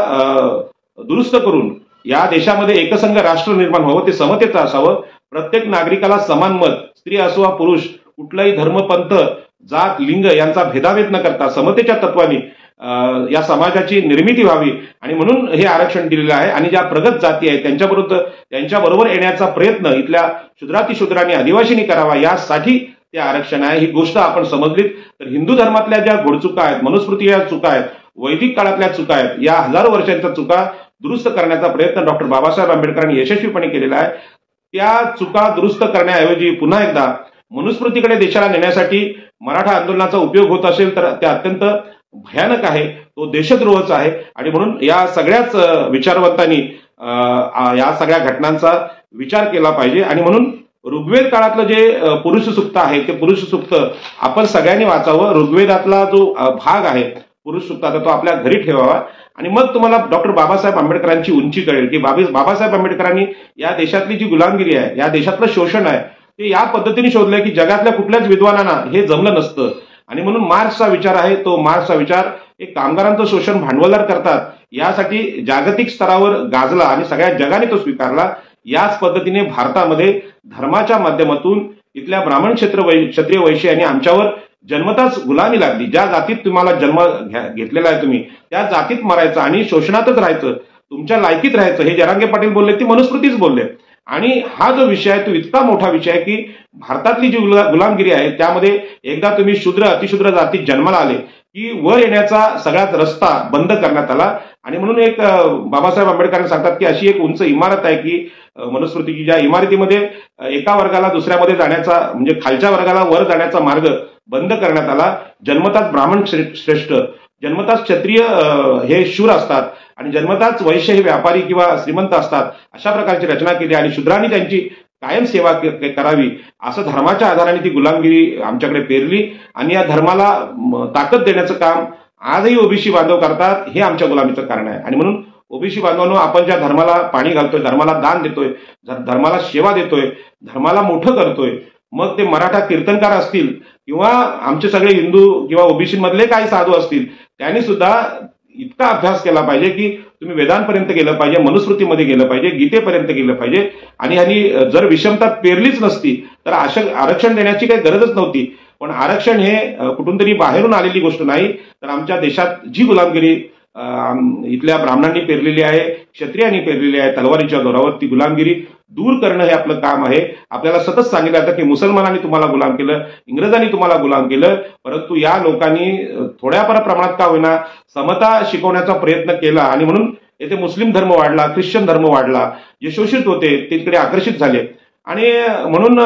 दुरुस्त करून या देशामध्ये एकसंघ राष्ट्र निर्माण व्हावं, ते समतेचं असावं. प्रत्येक नागरिकाला समान मत, स्त्री असो वा पुरुष, कुठलाही धर्म, पंथ, जात, लिंग यांचा भेदाभेद न करता समतेच्या तत्वाने या समाजाची निर्मिती व्हावी आणि म्हणून हे आरक्षण दिलेलं आहे. आणि ज्या प्रगत जाती आहेत त्यांच्याबरोबर येण्याचा प्रयत्न इथल्या शूद्रातिशूद्रांनी, आदिवासींनी करावा, यासाठी ते आरक्षण आहे. ही गोष्ट आपण समजलीत तर हिंदू धर्मातल्या ज्या घोडचुका आहेत, मनुस्मृतीच्या चुका आहेत, वैदिक काळातल्या चुका आहेत, या हजारो वर्षांच्या चुका दुरुस्त करण्याचा प्रयत्न डॉक्टर बाबासाहेब आंबेडकरांनी यशस्वीपणे केलेला आहे. त्या चुका दुरुस्त करण्याऐवजी पुन्हा एकदा मनुस्मृतीकडे देशाला नेण्यासाठी मराठा आंदोलनाचा उपयोग होत असेल तर ते अत्यंत भयानक आहे, तो देशद्रोहच आहे. आणि म्हणून या सगळ्याच विचारवंतांनी या सगळ्या घटनांचा विचार केला पाहिजे. आणि म्हणून ऋग्वेद काळातलं जे पुरुष सूक्त आहे ते पुरुष सूक्त आपण सगळ्यांनी वाचावं. ऋग्वेदातला जो भाग आहे पुरुष सूक्ताचा तो आपल्या घरी ठेवावा आणि मग तुम्हाला डॉक्टर बाबासाहेब आंबेडकरांची उंची कळेल की बाबासाहेब आंबेडकरांनी या देशातली जी गुलामगिरी आहे, या देशातलं शोषण आहे, ते या पद्धतीने शोधलंय की जगातल्या कुठल्याच विद्वानांना हे जमलं नसतं. आणि म्हणून मार्क्सचा विचार आहे, तो मार्क्सचा विचार एक कामगारांचं शोषण भांडवलदार करतात यासाठी जागतिक स्तरावर गाजला आणि सगळ्या जगाने तो स्वीकारला. याच पद्धतीने भारतामध्ये धर्माच्या माध्यमातून इथल्या ब्राह्मण क्षत्रिय वैश्य यांनी आमच्यावर जन्मताच गुलामी लागली. ज्या जातीत तुम्हाला जन्म घेतलेला आहे तुम्ही त्या जातीत मरायचं आणि शोषणातच राहायचं, तुमच्या लायकीत राहायचं, हे जरांगे पाटील बोलले, ती मनुस्मृतीच बोलले. आणि हा जो विषय आहे तो इतका मोठा विषय आहे की भारतातली जी गुलामगिरी आहे त्यामध्ये एकदा तुम्ही शूद्र अतिशूद्र जातीत जन्माला आले की वर येण्याचा सगळ्यात रस्ता बंद करण्यात आला. आणि म्हणून एक बाबासाहेब आंबेडकरांनी सांगतात की अशी एक उंच इमारत आहे की मनुस्मृतीची, ज्या इमारतीमध्ये एका वर्गाला दुसऱ्यामध्ये जाण्याचा म्हणजे खालच्या वर्गाला वर जाण्याचा मार्ग बंद करण्यात आला. जन्मताच ब्राह्मण श्रेष्ठ, जन्मताच क्षत्रिय हे शूर असतात आणि जन्मताच वैश्य हे व्यापारी किंवा श्रीमंत असतात, अशा प्रकारची रचना केली आणि शूद्रांनी त्यांची कायम सेवा करावी, असं धर्माच्या आधाराने ती गुलामगिरी आमच्याकडे पेरली. आणि या धर्माला ताकद देण्याचं काम आजही ओबीसी बांधव करतात. हे आमच्या गुलामीचं कारण आहे. आणि म्हणून ओबीसी बांधवांनो, आपण ज्या धर्माला पाणी घालतोय, धर्माला दान देतोय, धर्माला सेवा देतोय, धर्माला मोठं करतोय, मग ते मराठा कीर्तनकार असतील किंवा आमचे सगळे हिंदू किंवा ओबीसी मधले काही साधू असतील, त्यांनी सुद्धा इतका अभ्यास केला पाहिजे की तुम्ही वेदांपर्यंत गेलं पाहिजे, मनुस्मृतीमध्ये गेलं पाहिजे, गीतेपर्यंत गेलं पाहिजे. आणि जर विषमता पेरलीच नसती तर आरक्षण देण्याची काही गरजच नव्हती. पण आरक्षण हे कुठून तरी बाहेरून आलेली गोष्ट नाही, तर आमच्या देशात जी गुलामगिरी इथल्या ब्राह्मणांनी पेरलेली आहे, क्षत्रियांनी पेरलेली आहे तलवारीच्या जोरावर, ती गुलामगिरी दूर करणं हे आपलं काम आहे. आपल्याला सतत सांगितलं जातं की मुसलमानांनी तुम्हाला गुलाम केलं, इंग्रजांनी तुम्हाला गुलाम केलं, परंतु या लोकांनी थोड्याफार प्रमाणात का होईना समता शिकवण्याचा प्रयत्न केला आणि म्हणून येथे मुस्लिम धर्म वाढला, ख्रिश्चन धर्म वाढला, जे शोषित होते ते तिकडे आकर्षित झाले. आणि म्हणून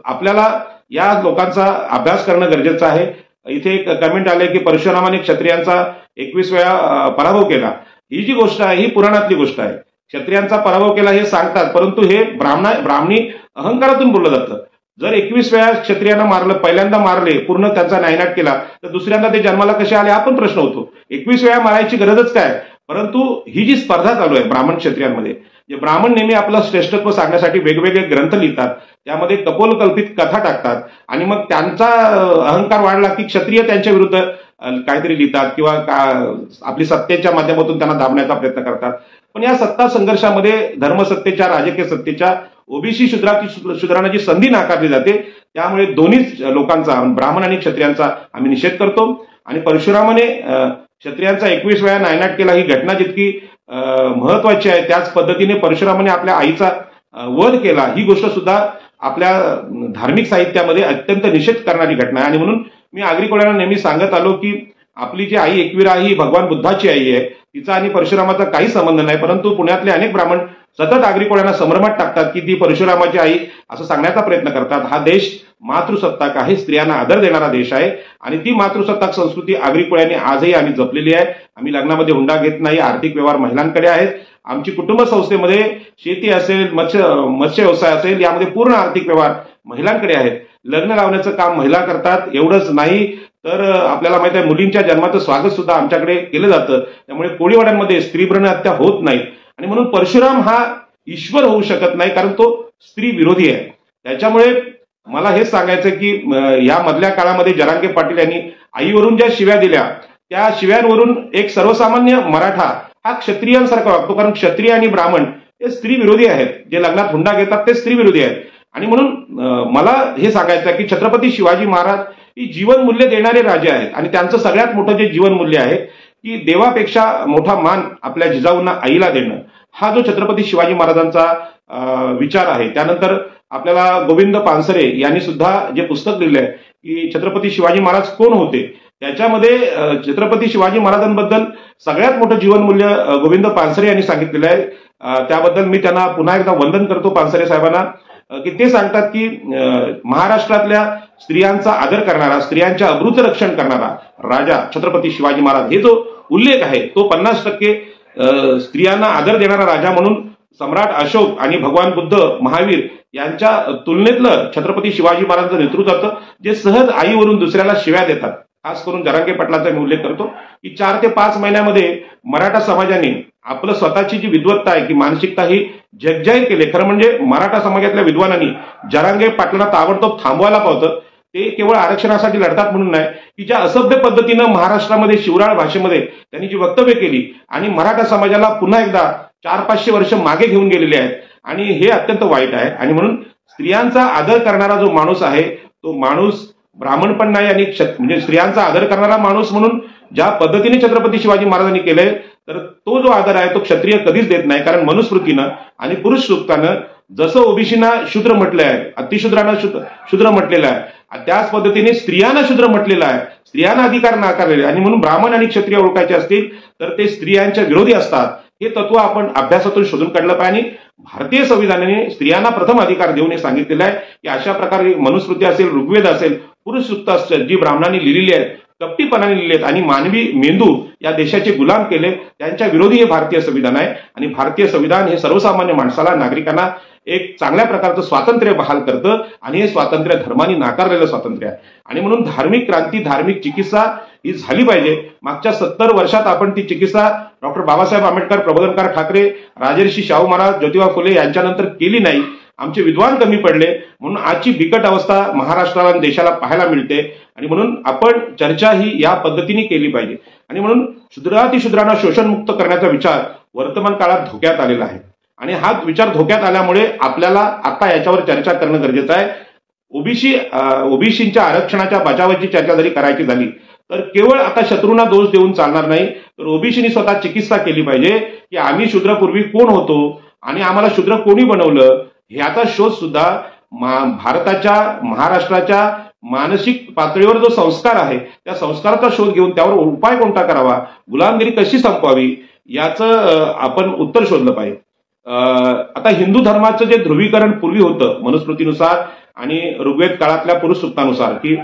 आपल्याला या लोकांचा अभ्यास करणं गरजेचं आहे. इथे एक कमेंट आले की परशुरामाने क्षत्रियांचा 21 वेळा पराभव केला. ही जी गोष्ट आहे ही पुराणातली गोष्ट आहे. क्षत्रियांचा पराभव केला हे सांगतात, परंतु हे ब्राह्मणी अहंकारातून बोललं जातं. जर 21 वेळा क्षत्रियांना मारलं, पहिल्यांदा मारले, पूर्ण त्यांचा नायनाट केला, तर दुसऱ्यांदा ते जन्माला कसे आले हा पण प्रश्न होतो. 21 वेळा मारायची गरजच काय? परंतु ही जी स्पर्धा चालू आहे ब्राह्मण क्षत्रियांमध्ये, जे ब्राह्मण नेहमी आपलं श्रेष्ठत्व सांगण्यासाठी वेगवेगळे ग्रंथ लिहितात, त्यामध्ये कपोलकल्पित कथा टाकतात आणि मग त्यांचा अहंकार वाढला की क्षत्रिय त्यांच्या विरुद्ध काहीतरी लिहितात किंवा आपली सत्तेच्या माध्यमातून त्यांना दाबण्याचा प्रयत्न करतात. पण या सत्ता संघर्षामध्ये धर्मसत्तेच्या, राजकीय सत्तेच्या, ओबीसी शूद्रांना जी संधी नाकारली जाते, त्यामुळे दोन्ही लोकांचा, ब्राह्मण आणि क्षत्रियांचा आम्ही निषेध करतो. आणि परशुरामाने क्षत्रियांचा 21 वेळा नायनाट केला ही घटना जितकी महत्वाची आहे, त्याच पद्धतीने परशुरामाने आपल्या आईचा वध केला ही गोष्ट सुद्धा आपल्या धार्मिक साहित्यामध्ये अत्यंत निषेध करणारी घटना आहे. आणि म्हणून मी आगरी कोळ्यांना नेहमी सांगत आलो की आपली जी आई एकविरा ही भगवान बुद्धाची आई आहे, तिचा आणि परशुरामाचा काही संबंध नाही. परंतु पुण्यातले अनेक ब्राह्मण सतत आगरी कोळ्यांना संभ्रमात टाकतात की ती परशुरामाची आई असं सांगण्याचा प्रयत्न करतात. हा देश मातृसत्ताक आहे, स्त्रियांना आदर देणारा देश आहे आणि ती मातृसत्ताक संस्कृती आगरी कोळ्यांनी आजही आम्ही जपलेली आहे. आम्ही लग्नामध्ये हुंडा घेत नाही, आर्थिक व्यवहार महिलांकडे आहेत. आमची कुटुंब संस्थेमध्ये शेती असेल, मत्स्य व्यवसाय असेल, यामध्ये पूर्ण आर्थिक व्यवहार महिलांकडे आहेत. लग्न लावण्याचं काम महिला करतात. एवढंच नाही तर आपल्याला माहित आहे मुलींच्या जन्माचं स्वागत सुद्धा आमच्याकडे केलं जातं. त्यामुळे कोळीवाड्यांमध्ये स्त्रीभ्रूण हत्या होत नाही. आणि म्हणून परशुराम हा ईश्वर होऊ शकत नाही, कारण तो स्त्री विरोधी आहे. त्याच्यामुळे मला हेच सांगायचं की या मधल्या काळामध्ये जरांगे पाटील यांनी आईवरून ज्या शिव्या दिल्या, त्या शिव्यांवरून एक सर्वसामान्य मराठा हा क्षत्रियांसारखा वागतो, कारण क्षत्रिय आणि ब्राह्मण हे स्त्री विरोधी आहेत. जे लग्नात हुंडा घेतात ते स्त्री विरोधी आहेत. आणि म्हणून मला हे सांगायचं आहे की छत्रपती शिवाजी महाराज ही जीवनमूल्य देणारे राजे आहेत आणि त्यांचं सगळ्यात मोठं जे जीवनमूल्य आहे की देवापेक्षा मोठा मान आपल्या जिजाऊंना आईला देणं, हा जो छत्रपती शिवाजी महाराजांचा विचार आहे. त्यानंतर आपल्याला गोविंद पानसरे यांनी सुद्धा जे पुस्तक लिहिलंय की छत्रपती शिवाजी महाराज कोण होते, त्याच्यामध्ये छत्रपती शिवाजी महाराजांबद्दल सगळ्यात मोठं जीवनमूल्य गोविंद पानसरे यांनी सांगितलेलं आहे. त्याबद्दल मी त्यांना पुन्हा एकदा वंदन करतो पानसरे साहेबांना, की ते सांगतात की महाराष्ट्रातल्या स्त्रियांचा आदर करणारा, स्त्रियांच्या अब्रूचं रक्षण करणारा राजा छत्रपती शिवाजी महाराज, हे जो उल्लेख आहे तो 50% स्त्रियांना आदर देणारा राजा म्हणून सम्राट अशोक आणि भगवान बुद्ध, महावीर यांच्या तुलनेतलं छत्रपती शिवाजी महाराजांचं नेतृत्व, जे सहज आईवरून दुसऱ्याला शिव्या देतात. खास करून जरांगे पाटलांचा मी उल्लेख करतो की 4 ते 5 महिन्यामध्ये मराठा समाजाने आपलं स्वतःची जी विद्वत्ता आहे की मानसिकता ही जगजाहीर केली. खरं म्हणजे मराठा समाजातल्या विद्वानांनी जरांगे पाटलांना ताबडतोब थांबवायला पावतं. ते केवळ आरक्षणासाठी लढतात म्हणून नाही, की ज्या असभ्य पद्धतीनं महाराष्ट्रामध्ये शिवराळ भाषेमध्ये त्यांनी जी वक्तव्य केली आणि मराठा समाजाला पुन्हा एकदा 400-500 वर्ष मागे घेऊन गेलेले आहेत, आणि हे अत्यंत वाईट आहे. आणि म्हणून स्त्रियांचा आदर करणारा जो माणूस आहे तो माणूस ब्राह्मण पण नाही आणि म्हणजे स्त्रियांचा आदर करणारा माणूस म्हणून ज्या पद्धतीने छत्रपती शिवाजी महाराजांनी केलंय, तर तो जो आदर आहे तो क्षत्रिय कधीच देत नाही. कारण मनुस्मृतीनं आणि पुरुष सूक्तानं जसं ओबीसीना शूद्र म्हटलं आहे, अतिशूद्रांना शूद्र म्हटलेलं आहे, त्याच पद्धतीने स्त्रियांना शूद्र म्हटलेलं आहे, स्त्रियांना अधिकार नाकारलेले आणि म्हणून ब्राह्मण आणि क्षत्रिय ओळखायचे असतील तर ते स्त्रियांच्या विरोधी असतात. हे तत्व आपण अभ्यासातून शोधून काढलं पाहिजे. भारतीय संविधानाने स्त्रियांना प्रथम अधिकार देऊन हे सांगितलेलं आहे की अशा प्रकारे मनुस्मृती असेल, ऋग्वेद असेल, पुरुष सूक्त असेल, जी ब्राह्मणांनी लिहिलेली आहेत, कपटीपणाने लिहिले आहेत आणि मानवी मेंदू या देशाचे गुलाम केले, त्यांच्या विरोधी हे भारतीय संविधान आहे. आणि भारतीय संविधान हे सर्वसामान्य माणसाला, नागरिकांना एक चांगल्या प्रकारचं स्वातंत्र्य बहाल करतं आणि हे स्वातंत्र्य धर्माने नाकारलेलं स्वातंत्र्य आहे. आणि म्हणून धार्मिक क्रांती, धार्मिक चिकित्सा ही झाली पाहिजे. मागच्या 70 वर्षात आपण ती चिकित्सा डॉक्टर बाबासाहेब आंबेडकर, प्रबोधनकार ठाकरे, राजर्षी शाहू महाराज, ज्योतिबा फुले यांच्यानंतर केली नाही. आमचे विद्वान कमी पडले म्हणून आजची बिकट अवस्था महाराष्ट्राला आणि देशाला पाहायला मिळते. आणि म्हणून आपण चर्चा ही या पद्धतीने केली पाहिजे. आणि म्हणून शूद्रातिशूद्रांना शोषणमुक्त करण्याचा विचार वर्तमान काळात धोक्यात आलेला आहे आणि हा विचार धोक्यात आल्यामुळे आपल्याला आता याच्यावर चर्चा करणं गरजेचं आहे. ओबीसीच्या आरक्षणाच्या बचावाची चर्चा जरी करायची झाली तर केवळ आता शत्रूंना दोष देऊन चालणार नाही, तर ओबीसीनी स्वतः चिकित्सा केली पाहिजे की आम्ही शूद्रपूर्वी कोण होतो आणि आम्हाला शूद्र कोणी बनवलं, ह्याचा शोध सुद्धा भारताच्या, महाराष्ट्राच्या मानसिक पातळीवर जो संस्कार आहे त्या संस्काराचा शोध घेऊन त्यावर उपाय कोणता करावा, गुलामगिरी कशी संपवावी याचं आपण उत्तर शोधलं पाहिजे. आता हिंदू धर्माचं जे ध्रुवीकरण पूर्वी होतं मनुस्मृतीनुसार आणि ऋग्वेद काळातल्या पुरुष सूक्तानुसार की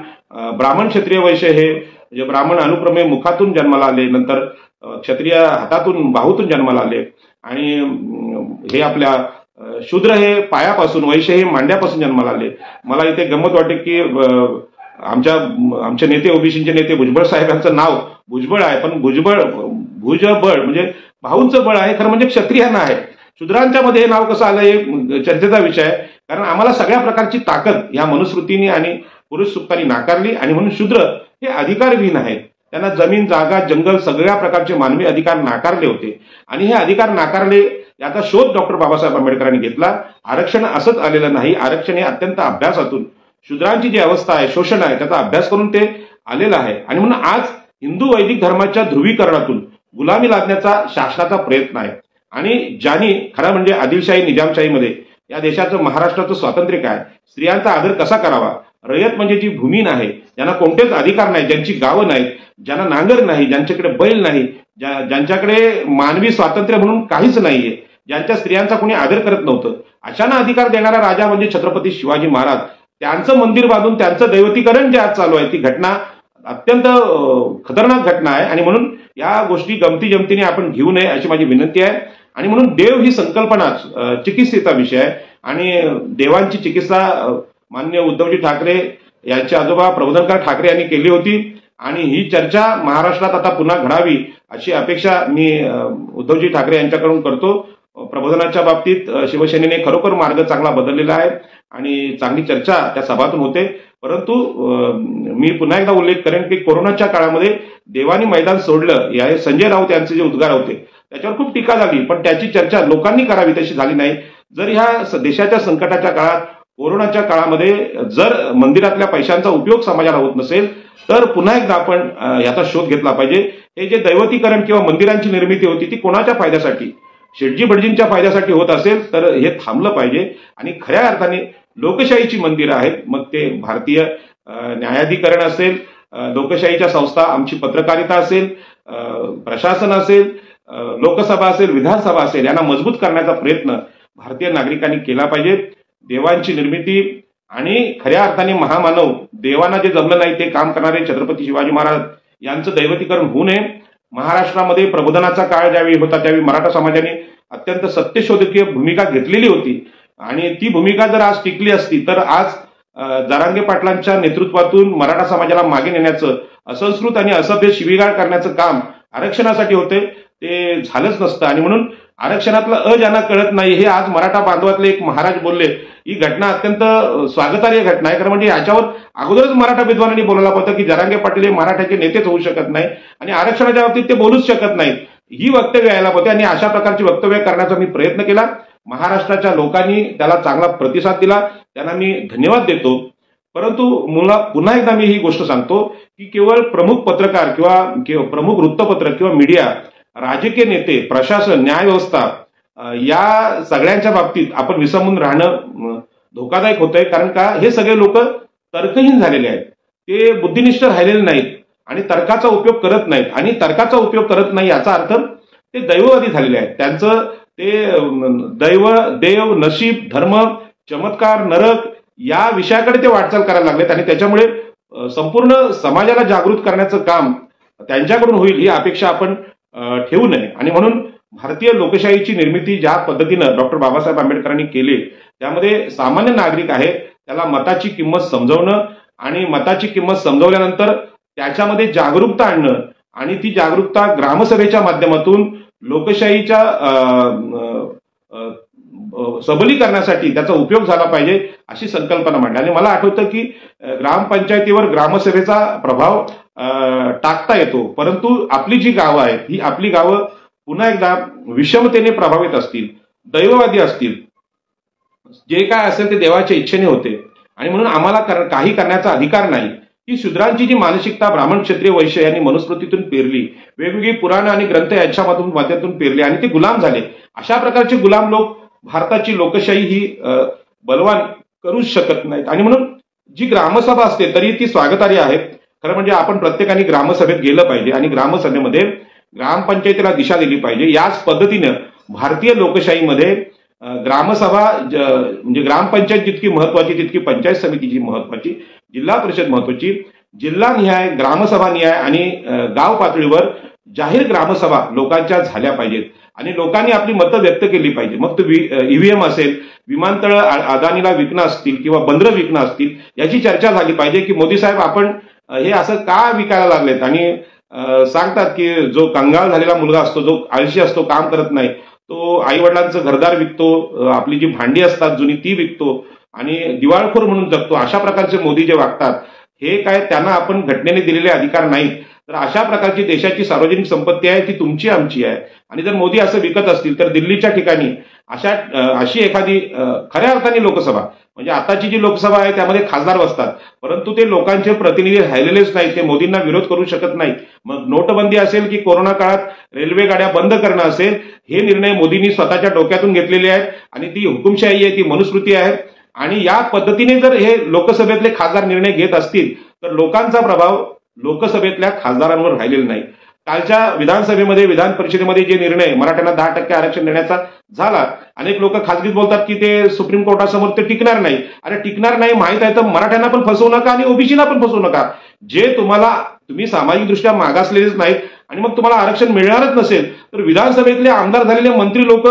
ब्राह्मण, क्षत्रिय, वैश्य हे म्हणजे ब्राह्मण अनुक्रमे मुखातून जन्माला आले, नंतर क्षत्रिय हातातून, बाहूतून जन्माला आले आणि हे आपल्या शूद्र हे पायापासून, वैश्य हे मांड्यापासून जन्माला आले. मला इथे गंमत वाटते की आमचे नेते, ओबीसीचे नेते भुजबळ साहेबांचं नाव भुजबळ आहे, पण भुजबळ म्हणजे भाऊंचं बळ आहे, खरं म्हणजे क्षत्रियांना आहे. शूद्रांच्या मध्ये हे नाव कसं आलं हे चर्चेचा विषय आहे, कारण आम्हाला सगळ्या प्रकारची ताकद या मनुस्मृतीने आणि पुरुष सूक्तांनी नाकारली आणि म्हणून शूद्र हे अधिकारविहीन आहेत. त्यांना जमीन, जागा, जंगल, सगळ्या प्रकारचे मानवी अधिकार नाकारले होते आणि हे अधिकार नाकारले याचा शोध डॉक्टर बाबासाहेब आंबेडकरांनी घेतला. आरक्षण असंच आलेलं नाही, आरक्षण हे अत्यंत अभ्यासातून, शूद्रांची जी अवस्था आहे, शोषण आहे, त्याचा अभ्यास करून ते आलेलं आहे. आणि म्हणून आज हिंदू वैदिक धर्माच्या ध्रुवीकरणातून गुलामी लादण्याचा शासनाचा प्रयत्न आहे. आणि ज्यांनी खरं म्हणजे आदिलशाही, निजामशाहीमध्ये या देशाचं, महाराष्ट्राचं स्वातंत्र्य काय, स्त्रियांचा आदर कसा करावा, रयत म्हणजे जी भूमी आहे, ज्यांना कोणतेच अधिकार नाही, ज्यांची गावं नाहीत, ज्यांना नांगर नाही, ज्यांच्याकडे बैल नाही, ज्यांच्याकडे मानवी स्वातंत्र्य म्हणून काहीच नाहीये, ज्यांच्या स्त्रियांचा कोणी आदर करत नव्हतं, अशांना अधिकार देणारा राजा म्हणजे छत्रपती शिवाजी महाराज. त्यांचं मंदिर बांधून त्यांचं दैवतीकरण जे आज चालू आहे ती घटना अत्यंत खतरनाक घटना आहे. आणि म्हणून या गोष्टी गमती जमतीने आपण घेऊ नये अशी माझी विनंती आहे. आणि म्हणून देव ही संकल्पना चिकित्सेचा विषय आहे आणि देवांची चिकित्सा माननीय उद्धवजी ठाकरे यांचे आजोबा प्रबोधनकार ठाकरे यांनी केली होती आणि ही चर्चा महाराष्ट्रात आता पुन्हा घडावी अशी अपेक्षा मी उद्धवजी ठाकरे यांच्याकडून करतो. प्रबोधनाच्या बाबतीत शिवसेनेने खरोखर मार्ग चांगला बदललेला आहे आणि चांगली चर्चा त्या सभातून होते. परंतु मी पुन्हा एकदा उल्लेख करेन की कोरोनाच्या काळामध्ये देवानी मैदान सोडलं या संजय राऊत यांचे जे उद्गार होते त्याच्यावर खूप टीका झाली, पण त्याची चर्चा लोकांनी करावी तशी झाली नाही. जर ह्या देशाच्या संकटाच्या काळात, कोरोनाच्या काळामध्ये जर मंदिरातल्या पैशांचा उपयोग समाजाला होत नसेल तर पुन्हा एकदा आपण याचा शोध घेतला पाहिजे. हे जे दैवतीकरण किंवा मंदिरांची निर्मिती होती ती कोणाच्या फायद्यासाठी, शेटजी भटजींच्या फायद्यासाठी होत असेल तर हे थांबलं पाहिजे आणि खऱ्या अर्थाने लोकशाहीची मंदिरं आहेत, मग ते भारतीय न्यायाधिकरण असेल, लोकशाहीच्या संस्था, आमची पत्रकारिता असेल, प्रशासन असेल, लोकसभा असेल, विधानसभा असेल, यांना मजबूत करण्याचा प्रयत्न भारतीय नागरिकांनी केला पाहिजे. देवांची निर्मिती आणि खऱ्या अर्थाने महामानव, देवांना जे जमलं नाही ते काम करणारे छत्रपती शिवाजी महाराज यांचं दैवतीकरण होऊ नये. महाराष्ट्रामध्ये प्रबोधनाचा काळ ज्यावेळी होता त्यावेळी मराठा समाजाने अत्यंत सत्यशोधकीय भूमिका घेतलेली होती आणि ती भूमिका जर आज टिकली असती तर आज जरांगे पाटलांच्या नेतृत्वातून मराठा समाजाला मागे नेण्याचं, असंस्कृत आणि असभ्य शिवीगाळ करण्याचं काम आरक्षणासाठी होते ते झालंच नसतं. आणि म्हणून आरक्षणातलं ज्यांना कळत नाही हे आज मराठा बांधवातले एक महाराज बोलले, ही घटना अत्यंत स्वागतार्ह घटना आहे. कारण म्हणजे याच्यावर अगोदरच मराठा विद्वानांनी बोलायला होतं की जरांगे पाटील हे मराठ्याचे नेतेच होऊ शकत नाही आणि आरक्षणाच्या बाबतीत ते बोलूच शकत नाहीत, ही वक्तव्य यायला होते आणि अशा प्रकारची वक्तव्य करण्याचा मी प्रयत्न केला. महाराष्ट्राच्या लोकांनी त्याला चांगला प्रतिसाद दिला, त्यांना मी धन्यवाद देतो. परंतु पुन्हा एकदा मी ही गोष्ट सांगतो की केवळ प्रमुख पत्रकार किंवा प्रमुख वृत्तपत्र किंवा मीडिया, राजकीय नेते, प्रशासन, न्यायव्यवस्था या सगळ्यांच्या बाबतीत आपण विसंबून राहणं धोकादायक होतंय. कारण का, हे सगळे लोक तर्कहीन झालेले आहेत, ते बुद्धिनिष्ठ राहिलेले नाहीत आणि तर्काचा उपयोग करत नाहीत. आणि तर्काचा उपयोग करत नाही याचा अर्थ ते दैववादी झालेले आहेत. त्यांचं ते दैव, देव, नशीब, धर्म, चमत्कार, नरक या विषयाकडे ते वाटचाल करायला लागलेत आणि त्याच्यामुळे संपूर्ण समाजाला जागृत करण्याचं काम त्यांच्याकडून होईल ही अपेक्षा आपण ठेवू नये. आणि म्हणून भारतीय लोकशाहीची निर्मिती ज्या पद्धतीनं डॉक्टर बाबासाहेब आंबेडकरांनी केली, त्यामध्ये सामान्य नागरिक आहे त्याला मताची किंमत समजवणं आणि मताची किंमत समजवल्यानंतर त्याच्यामध्ये जागरूकता आणणं आणि ती जागरूकता ग्रामसभेच्या माध्यमातून लोकशाहीच्या सबलीकरणासाठी त्याचा उपयोग झाला पाहिजे अशी संकल्पना मांडली. आणि मला आठवतं की ग्रामपंचायतीवर ग्रामसभेचा प्रभाव टाकता येतो, परंतु आपली जी गावं आहेत ही आपली गावं पुन्हा एकदा विषमतेने प्रभावित असतील, दैववादी असतील, जे काय असेल ते देवाच्या इच्छेने होते. आणि म्हणून आम्हाला काही करण्याचा अधिकार नाही. ही शूद्रांची जी मानसिकता ब्राह्मण, क्षत्रिय, वैश्य यांनी मनुस्मृतीतून पेरली, वेगवेगळी पुराण आणि ग्रंथ याच्या माध्यमातून पेरली आणि ते गुलाम झाले. अशा प्रकारचे गुलाम लोक भारताची लोकशाही ही बलवान करूच शकत नाहीत. आणि म्हणून जी ग्रामसभा असते तरी ती स्वागतार्ह आहे. खरं म्हणजे आपण प्रत्येकाने ग्रामसभेत गेलं पाहिजे आणि ग्रामसभेमध्ये ग्रामपंचायतीला दिशा दिली पाहिजे. याच पद्धतीनं भारतीय लोकशाहीमध्ये ग्रामसभा म्हणजे ग्रामपंचायत जितकी महत्वाची तितकी पंचायत समितीची महत्वाची, जिल्हा परिषद महत्वाची, जिल्हानिहाय, ग्रामसभानिहाय आणि गाव पातळीवर जाहीर ग्रामसभा लोकांच्या झाल्या पाहिजेत आणि लोकांनी आपली मतं व्यक्त केली पाहिजे. मग तो ईव्हीएम असेल, विमानतळ अदानीला विकणं असतील किंवा बंदरं विकणं असतील, याची चर्चा झाली पाहिजे की मोदी साहेब आपण हे असं का विकायला लागलेत. आणि सांगतात की जो कंगाल झालेला मुलगा असतो, जो आळशी असतो, काम करत नाही, तो आई वडिलांचं घरदार विकतो, आपली जी भांडी असतात जुनी ती विकतो आणि दिवाळखोर म्हणून जगतो. अशा प्रकारचे मोदी जे वागतात हे काय त्यांना आपण घटनेने दिलेले अधिकार नाहीत. तर अशा प्रकारची देशाची सार्वजनिक संपत्ती आहे ती तुमची आमची आहे. आणि जर मोदी असं विकत असतील तर दिल्लीच्या ठिकाणी अशी एखादी खऱ्या अर्थाने लोकसभा, म्हणजे आताची जी लोकसभा आहे त्यामध्ये खासदार बसतात, परंतु ते लोकांचे प्रतिनिधी राहिलेलेच नाहीत, ते मोदींना विरोध करू शकत नाहीत. मग नोटबंदी असेल की कोरोना काळात रेल्वे गाड्या बंद करणं असेल, हे निर्णय मोदींनी स्वतःच्या डोक्यातून घेतलेले आहेत आणि ती हुकुमशाही आहे, ती मनुस्मृती आहे. आणि या पद्धतीने जर हे लोकसभेतले खासदार निर्णय घेत असतील तर लोकांचा प्रभाव लोकसभेतल्या खासदारांवर राहिलेला नाही. कालच्या विधानसभेमध्ये, विधान परिषदेमध्ये जे निर्णय मराठ्यांना 10% आरक्षण देण्याचा झाला, अनेक लोक खासगीत बोलतात की ते सुप्रीम कोर्टासमोर ते टिकणार नाही. अरे टिकणार नाही माहित आहे तर मराठ्यांना पण फसवू नका आणि ओबीसीला पण फसवू नका. जे तुम्ही सामाजिकदृष्ट्या मागासलेलेच नाहीत आणि मग तुम्हाला आरक्षण मिळणारच नसेल तर विधानसभेतले आमदार झालेले मंत्री लोक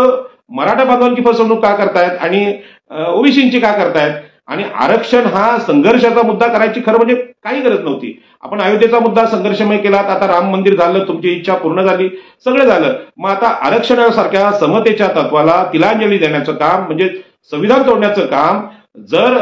मराठा बांधवांची फसवणूक का करतायत आणि ओबीसींची का करतायत. आणि आरक्षण हा संघर्षाचा मुद्दा करायची खरं म्हणजे काही गरज नव्हती. आपण अयोध्येचा मुद्दा संघर्षमय केलात, आता राम मंदिर झालं, तुमची इच्छा पूर्ण झाली, सगळं झालं. मग आता आरक्षणासारख्या समतेच्या तत्वाला तिलांजली देण्याचं काम म्हणजे संविधान तोडण्याचं काम जर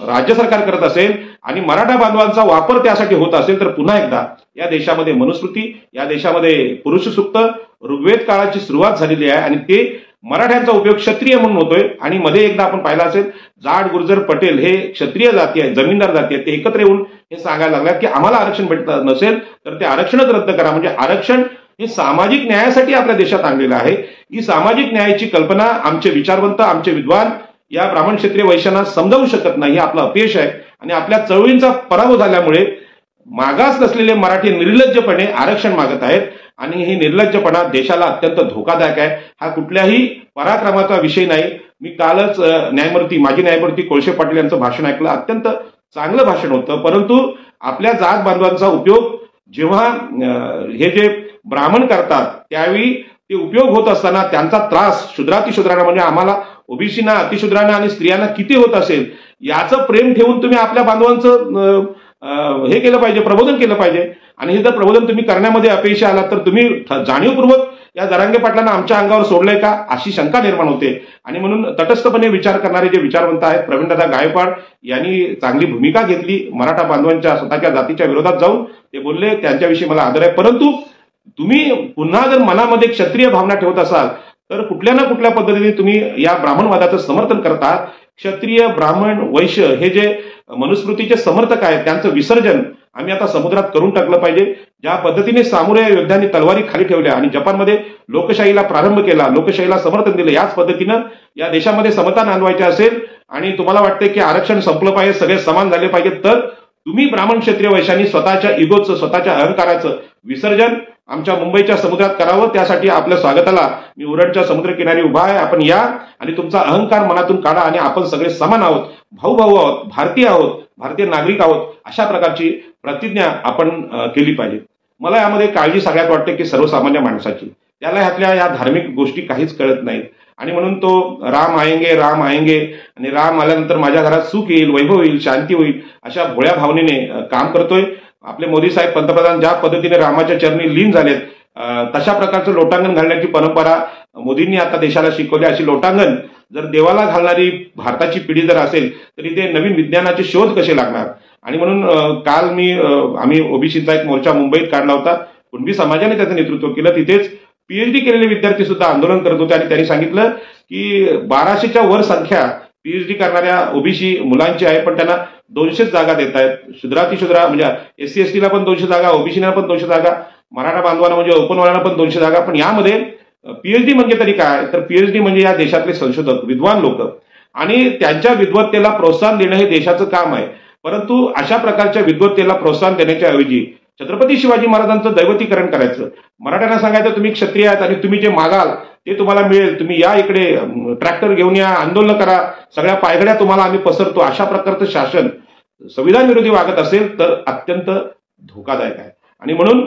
राज्य सरकार करत असेल आणि मराठा बांधवांचा वापर त्यासाठी होत असेल तर पुन्हा एकदा या देशामध्ये मनुस्मृती, या देशामध्ये पुरुष सूक्त, ऋग्वेद काळाची सुरुवात झालेली आहे आणि ते मराठ्यांचा उपयोग क्षत्रिय म्हणून होतोय. आणि मध्ये एकदा आपण पाहिलं असेल जाट, गुर्जर, पटेल हे क्षत्रिय जाती आहेत, जमीनदार जाती आहेत, ते एकत्र येऊन हे सांगायला लागल्यात की आम्हाला आरक्षण भेटत नसेल तर ते आरक्षणच रद्द करा. म्हणजे आरक्षण हे सामाजिक न्यायासाठी आपल्या देशात आणलेलं आहे. ही सामाजिक न्यायाची कल्पना आमचे विचारवंत, आमचे विद्वान या ब्राह्मण, क्षत्रिय, वैश्यांना समजावू शकत नाही. हे आपलं अपयश आहे आणि आपल्या चळवळींचा पराभव झाल्यामुळे मागास नसलेले मराठी निर्लज्जपणे आरक्षण मागत आहेत आणि ही निर्लज्जपणा देशाला अत्यंत धोकादायक आहे. हा कुठल्याही पराक्रमाचा विषय नाही. मी कालच माजी न्यायमूर्ती कोळशे पाटील यांचं भाषण ऐकलं, अत्यंत चांगलं भाषण होतं. परंतु आपल्या जात बांधवांचा उपयोग जेव्हा हे जे ब्राह्मण करतात त्यावेळी ते उपयोग होत असताना त्यांचा त्रास शूद्रातिशूद्रांना म्हणजे आम्हाला ओबीसीना, अतिशूद्रांना आणि स्त्रियांना किती होत असेल याचं प्रेम ठेवून तुम्ही आपल्या बांधवांचं हे केलं पाहिजे, प्रबोधन केलं पाहिजे. आणि हे जर प्रबोधन तुम्ही करण्यामध्ये अपयशी आलात तर तुम्ही जाणीवपूर्वक या जरांगे पाटलांना आमच्या अंगावर सोडलंय का अशी शंका निर्माण होते. आणि म्हणून तटस्थपणे विचार करणारे जे विचारवंत आहेत, प्रवीणदादा गायकवाड यांनी चांगली भूमिका घेतली. मराठा बांधवांच्या स्वतःच्या जातीच्या विरोधात जाऊन ते बोलले, त्यांच्याविषयी मला आदर आहे. परंतु तुम्ही पुन्हा जर मनामध्ये क्षत्रिय भावना ठेवत असाल तर कुठल्या ना कुठल्या पद्धतीने तुम्ही या ब्राह्मणवादाचं समर्थन करतात. क्षत्रिय, ब्राह्मण, वैश्य हे जे मनुस्मृतीचे समर्थक आहेत त्यांचं विसर्जन आम्ही आता समुद्रात करून टाकलं पाहिजे. ज्या पद्धतीने सामुरे योद्ध्यांनी तलवारी खाली ठेवल्या आणि जपानमध्ये लोकशाहीला प्रारंभ केला, लोकशाहीला समर्थन दिलं, याच पद्धतीनं या देशामध्ये समता नांदवायची असेल आणि तुम्हाला वाटते की आरक्षण संपलं पाहिजे, सगळे समान झाले पाहिजे, तर तुम्ही ब्राह्मण क्षत्रिय वैश्यांनी स्वतःच्या इगोचं, स्वतःच्या अहंकाराचं विसर्जन आमच्या मुंबईच्या समुद्रात करावं. त्यासाठी आपल्या स्वागताला मी उरणच्या समुद्रकिनारी उभा आहे. आपण या आणि तुमचा अहंकार मनातून काढा आणि आपण सगळे समान आहोत, भाऊ भाऊ आहोत, भारतीय आहोत, भारतीय नागरिक आहोत, अशा प्रकारची प्रतिज्ञा आपण केली पाहिजे. मला यामध्ये काळजी सगळ्यात वाटते की सर्वसामान्य माणसाची, त्याला ह्यातल्या या धार्मिक गोष्टी काहीच कळत नाहीत आणि म्हणून तो राम आएंगे आणि राम आल्यानंतर माझ्या घरात सुख येईल, वैभव येईल, शांती होईल, अशा भोळ्या भावनेने काम करतोय. आपले मोदी साहेब पंतप्रधान ज्या पद्धतीने रामाच्या चरणी लीन झालेत, तशा प्रकारचं लोटांगण घालण्याची परंपरा मोदींनी आता देशाला शिकवली. अशी लोटांगण जर देवाला घालणारी भारताची पिढी जर असेल तरी ते नवीन विज्ञानाचे शोध कसे लागणार. आणि म्हणून काल आम्ही ओबीसीचा एक मोर्चा मुंबईत काढला होता. कुणबी समाजाने त्याचं नेतृत्व केलं. तिथेच पीएचडी केलेले विद्यार्थी सुद्धा आंदोलन करत होते आणि त्यांनी सांगितलं की 1200च्या वर संख्या पीएचडी करणाऱ्या ओबीसी मुलांची आहे, पण त्यांना 200 जागा देत आहेत. शुद्रातिशुद्रा म्हणजे एससी एसटीला पण 200 जागा, ओबीसीला पण 200 जागा, मराठा बांधवांना म्हणजे ओपनवाल्यांना पण 200 जागा. पण यामध्ये पीएचडी म्हणजे तरी काय, तर पीएचडी म्हणजे या देशातले संशोधक, विद्वान लोक आणि त्यांच्या विद्वत्तेला प्रोत्साहन देणं हे देशाचं काम आहे. परंतु अशा प्रकारच्या विद्वत्तेला प्रोत्साहन देण्याच्या ऐवजी छत्रपती शिवाजी महाराजांचं दैवतीकरण करायचं, मराठ्यांना सांगायचं तुम्ही क्षत्रिय आहात आणि तुम्ही जे मागाल ते तुम्हाला मिळेल, तुम्ही या इकडे ट्रॅक्टर घेऊन या, आंदोलन करा, सगळ्या पायघड्या तुम्हाला आम्ही पसरतो, अशा प्रकारचं शासन संविधान विरोधी वागत असेल तर अत्यंत धोकादायक आहे. आणि म्हणून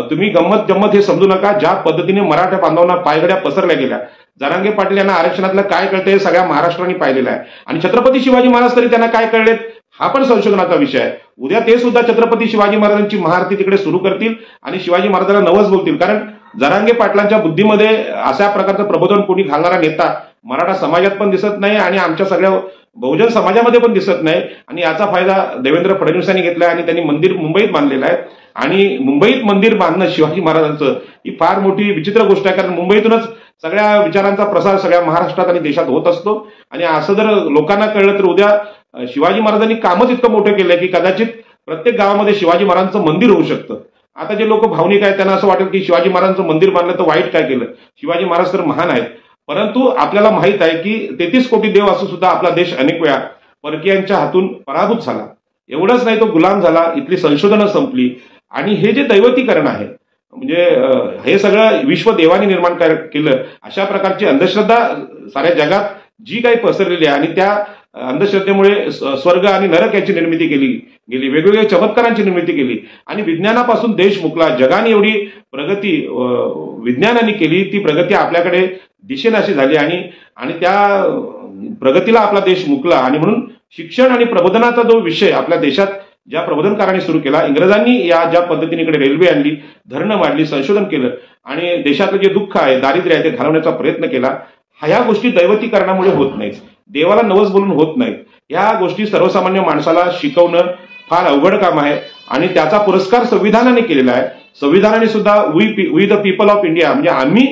तुम्ही गंमत जम्मत हे समजू नका. ज्या पद्धतीने मराठा बांधवांना पायघड्या पसरल्या गेल्या, जरांगे पाटील यांना आरक्षणातलं काय कळतंय सगळ्या महाराष्ट्राने पाहिलेलं आहे आणि छत्रपती शिवाजी महाराज तरी त्यांना काय कळलेत हा पण संशोधनाचा विषय आहे. उद्या ते सुद्धा छत्रपती शिवाजी महाराजांची महाआरती तिकडे सुरू करतील आणि शिवाजी महाराजांना नवस बोलतील. कारण जरांगे पाटलांच्या बुद्धीमध्ये अशा प्रकारचं प्रबोधन कोणी घालणारा नेता मराठा समाजात पण दिसत नाही आणि आमच्या सगळ्या बहुजन समाजामध्ये पण दिसत नाही. आणि याचा फायदा देवेंद्र फडणवीसांनी घेतलाय आणि त्यांनी मंदिर मुंबईत बांधलेलं आहे. आणि मुंबईत मंदिर बांधणं शिवाजी महाराजांचं ही फार मोठी विचित्र गोष्ट आहे, कारण मुंबईतूनच सगळ्या विचारांचा प्रसार सगळ्या महाराष्ट्रात आणि देशात होत असतो. आणि असं जर लोकांना कळलं तर उद्या शिवाजी महाराजांनी कामच इतकं मोठं केलंय की कदाचित प्रत्येक गावामध्ये शिवाजी महाराजांचं मंदिर होऊ शकतं. आता जे लोक भावनिक आहेत त्यांना असं वाटेल की शिवाजी महाराजांचं मंदिर बांधलं तर वाईट काय केलं, शिवाजी महाराज तर महान आहेत. परंतु आपल्याला माहित आहे की 33 कोटी देव असून सुद्धा आपला देश अनेक वेळा परकीयांच्या हातून पराभूत झाला. एवढंच नाही, तो गुलाम झाला, इथली संशोधनं संपली. आणि हे जे दैवतीकरण आहे म्हणजे हे सगळं विश्व देवाने निर्माण केलं, अशा प्रकारची अंधश्रद्धा साऱ्या जगात जी काही पसरलेली आहे आणि त्या अंधश्रद्धेमुळे स्वर्ग आणि नरक याची निर्मिती केली गेली, वेगवेगळ्या चमत्कारांची निर्मिती केली आणि विज्ञानापासून देश मुकला. जगाने एवढी प्रगती विज्ञानाने केली, ती प्रगती आपल्याकडे दिसेनाशी झाली आणि त्या प्रगतीला आपला देश मुकला. आणि म्हणून शिक्षण आणि प्रबोधनाचा जो विषय आपल्या देशात ज्या प्रबोधनकारांनी सुरू केला, इंग्रजांनी या ज्या पद्धतीने इकडे रेल्वे आणली, धरणं मांडली, संशोधन केलं आणि देशातलं जे दुःख आहे, दारिद्र्य आहे ते घालवण्याचा प्रयत्न केला. ह्या गोष्टी दैवतीकरणामुळे होत नाहीत, देवाला नवस बोलून होत नाहीत. ह्या गोष्टी सर्वसामान्य माणसाला शिकवणं फार अवघड काम आहे आणि त्याचा पुरस्कार संविधानाने केलेला आहे. संविधानाने सुद्धा we the people of India म्हणजे आम्ही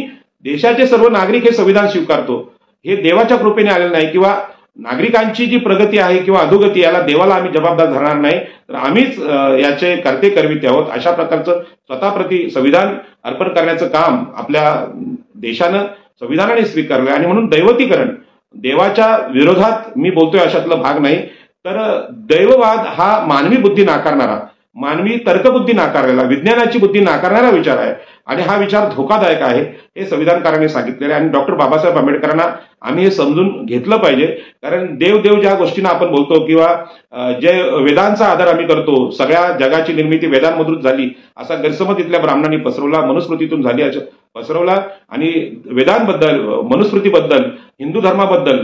देशाचे सर्व नागरिक हे संविधान स्वीकारतो. हे देवाच्या कृपेने आलेलं नाही किंवा नागरिकांची जी प्रगती आहे किंवा अधोगती याला देवाला आम्ही जबाबदार धरणार नाही, तर आम्हीच याचे करते करविते आहोत. अशा प्रकारचं स्वतःप्रती संविधान अर्पण करण्याचं काम आपल्या देशानं संविधानाने स्वीकारलं. आणि म्हणून दैवतीकरण देवाच्या विरोधात मी बोलतोय अशातला भाग नाही, तर दैववाद हा मानवी बुद्धी नाकारणारा, मानवी तर्कबुद्धी नाकारलेला, विज्ञानाची बुद्धी नाकारणारा विचार आहे आणि हा विचार धोकादायक आहे हे संविधानकारांनी सांगितलेलं आहे. आणि डॉक्टर बाबासाहेब आंबेडकरांना आम्ही हे समजून घेतलं पाहिजे. कारण देव ज्या गोष्टींना आपण बोलतो किंवा जे वेदांचा आदर आम्ही करतो, सगळ्या जगाची निर्मिती वेदांमधून झाली असा गैरसमज इथल्या ब्राह्मणांनी पसरवला, मनुस्मृतीतून झाली असं पसरवला. आणि वेदांबद्दल, मनुस्मृतीबद्दल, हिंदू धर्माबद्दल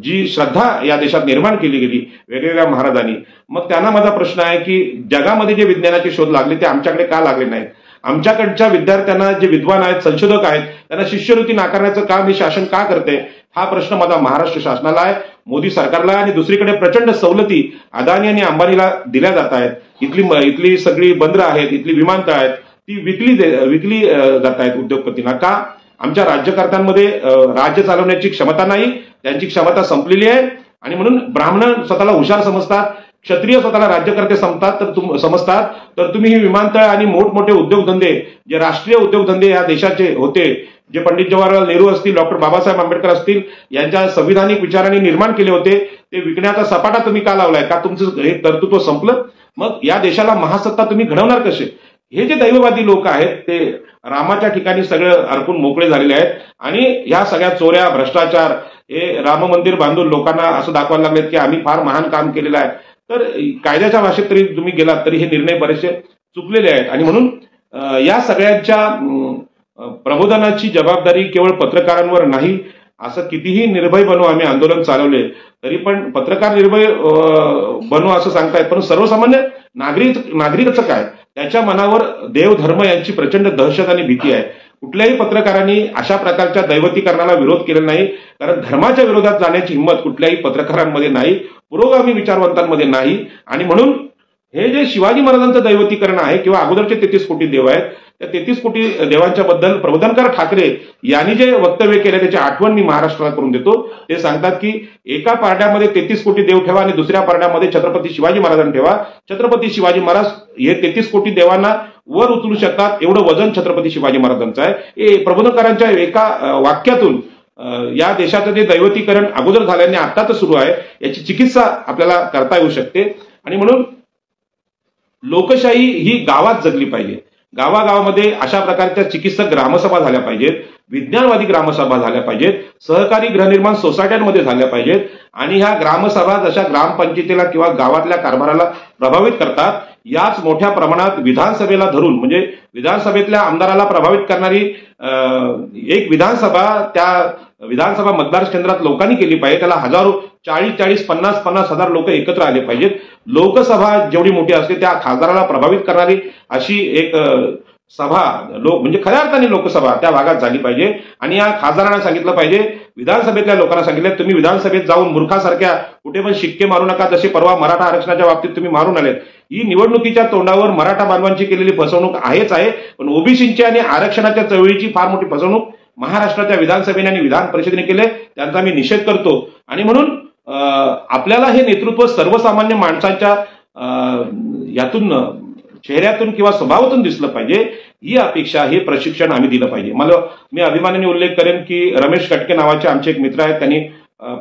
जी श्रद्धा या देशात निर्माण केली गेली वेगवेगळ्या महाराजांनी, मग त्यांना माझा प्रश्न आहे की जगामध्ये जे विज्ञानाचे शोध लागले ते आमच्याकडे का लागले नाहीत? आमच्याकडच्या विद्यार्थ्यांना जे विद्वान आहेत, संशोधक आहेत, त्यांना शिष्यवृत्ती नाकारण्याचं काम हे शासन का करते? हा प्रश्न माझा महाराष्ट्र शासनाला आहे, मोदी सरकारला आहे. आणि दुसरीकडे प्रचंड सवलती अदानी आणि अंबानीला दिल्या जात आहेत. इथली सगळी बंदरं आहेत, इथली विमानतळ आहेत, ती विकली जात आहेत उद्योगपतींना. का? आमच्या राज्यकर्त्यांमध्ये राज्य चालवण्याची क्षमता नाही, त्यांची क्षमता संपलेली आहे. आणि म्हणून ब्राह्मण स्वतःला हुशार समजतात, क्षत्रिय स्वतःला राज्यकर्ते समजतात तर तुम्ही ही विमानतळ आणि मोठमोठे उद्योगधंदे जे राष्ट्रीय उद्योगधंदे या देशाचे होते, जे पंडित जवाहरलाल नेहरू असतील, डॉक्टर बाबासाहेब आंबेडकर असतील यांच्या संविधानिक विचारांनी निर्माण केले होते, ते विकण्याचा सपाटा तुम्ही का लावलाय? का तुमचं हे कर्तृत्व संपलं? मग या देशाला महासत्ता तुम्ही घडवणार कसे? हे जे दैववादी लोक आहेत ते रामाच्या ठिकाणी सगळं अडकून मोकळे झालेले आहेत आणि ह्या सगळ्या चोऱ्या, भ्रष्टाचार, हे राम मंदिर बांधून लोकांना असं दाखवायला लागलेत की आम्ही फार महान काम केलेलं आहे. तर कायद्याच्या भाषेत तरी तुम्ही गेलात तरी हे निर्णय बरेचसे चुकलेले आहेत आणि म्हणून या सगळ्यांच्या प्रबोधनाची जबाबदारी केवळ पत्रकारांवर नाही. असं कितीही निर्भय बनू आम्ही आंदोलन चालवले तरी पण पत्रकार निर्भय बनू असं सांगतायत, पण सर्वसामान्य नागरिकाचं काय? त्याच्या मनावर देव धर्म यांची प्रचंड दहशत आणि भीती आहे. कुठल्याही पत्रकारांनी अशा प्रकारच्या दैवतीकरणाला विरोध केलेला नाही, कारण धर्माच्या विरोधात जाण्याची हिंमत कुठल्याही पत्रकारांमध्ये नाही, पुरोगामी विचारवंतांमध्ये नाही. आणि म्हणून हे जे शिवाजी महाराजांचं दैवतीकरण आहे किंवा अगोदरचे 33 कोटी देव आहेत, त्या 33 कोटी देवांच्या बद्दल प्रबोधनकार ठाकरे यांनी जे वक्तव्य केले त्याची आठवण मी महाराष्ट्राला करून देतो. ते सांगतात की एका पारड्यामध्ये 33 कोटी देव ठेवा आणि दुसऱ्या पारड्यामध्ये छत्रपती शिवाजी महाराजांना ठेवा. छत्रपती शिवाजी महाराज हे 33 कोटी देवांना वर उचलू शकतात एवढं वजन छत्रपती शिवाजी महाराजांचं आहे. हे प्रबोधनकारांच्या एका वाक्यातून या देशाचं जे दैवतीकरण अगोदर झाल्याने आता तर सुरू आहे याची चिकित्सा आपल्याला करता येऊ शकते. आणि म्हणून लोकशाही ही गावात जगली पाहिजे. गावागावामध्ये अशा प्रकारच्या चिकित्सक ग्रामसभा झाल्या पाहिजेत, विज्ञानवादी ग्रामसभा झाल्या पाहिजेत, सहकारी गृहनिर्माण सोसायट्यांमध्ये झाल्या पाहिजेत. आणि ह्या ग्रामसभा जशा ग्रामपंचायतीला किंवा गावातल्या कारभाराला प्रभावित करतात, याच मोठ्या प्रमाणात विधानसभेला धरून म्हणजे विधानसभेतल्या आमदाराला प्रभावित करणारी एक विधानसभा त्या विधानसभा मतदार केंद्रात लोकांनी केली पाहिजे. त्याला हजारो 40-40, 50-50 हजार लोक एकत्र आले पाहिजेत. लोकसभा जेवढी मोठी असते त्या खासदाराला प्रभावित करणारी अशी एक सभा म्हणजे खऱ्या अर्थाने लोकसभा त्या भागात झाली पाहिजे. आणि या खासदारांना सांगितलं पाहिजे, विधानसभेतल्या लोकांना सांगितलं तुम्ही विधानसभेत जाऊन मूर्खासारख्या कुठे पण शिक्के मारू नका, जसे परवा मराठा आरक्षणाच्या बाबतीत तुम्ही मारून आलेत. ही निवडणुकीच्या तोंडावर मराठा बांधवांची केलेली फसवणूक आहेच आहे, पण ओबीसींची आणि आरक्षणाच्या चळवळीची फार मोठी फसवणूक महाराष्ट्राच्या विधानसभेने आणि विधान परिषदेने केले, त्यांचा मी निषेध करतो. आणि म्हणून आपल्याला हे नेतृत्व सर्वसामान्य माणसाच्या यातून चेहऱ्यातून किंवा स्वभावातून दिसलं पाहिजे. ही अपेक्षा, हे प्रशिक्षण आम्ही दिलं पाहिजे. मी अभिमानाने उल्लेख करेन की रमेश कटके नावाचे आमचे एक मित्र आहेत, त्यांनी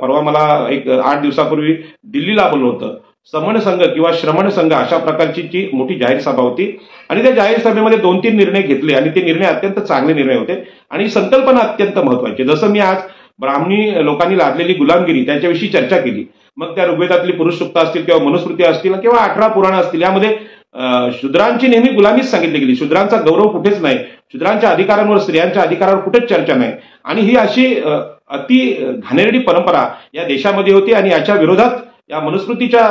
परवा मला एक 8 दिवसापूर्वी दिल्लीला बोलवलं होतं. समण संघ किंवा श्रमण संघ अशा प्रकारची जी मोठी जाहीर सभा होती आणि त्या जाहीर सभेमध्ये 2-3 निर्णय घेतले आणि ते निर्णय अत्यंत चांगले निर्णय होते आणि संकल्पना अत्यंत महत्वाची. जसं मी आज ब्राह्मणी लोकांनी लादलेली गुलामगिरी त्याच्याविषयी चर्चा केली. मग त्या ऋग्वेदातली पुरुष सूक्त असतील किंवा मनुस्मृती असतील किंवा 18 पुराण असतील, यामध्ये शूद्रांची नेहमी गुलामीच सांगितली गेली. शूद्रांचा गौरव कुठेच नाही, शूद्रांच्या अधिकारांवर, स्त्रियांच्या अधिकारावर कुठेच चर्चा नाही. आणि ही अशी अति घाणेरडी परंपरा या देशामध्ये होती आणि याच्या विरोधात, या मनुस्मृतीच्या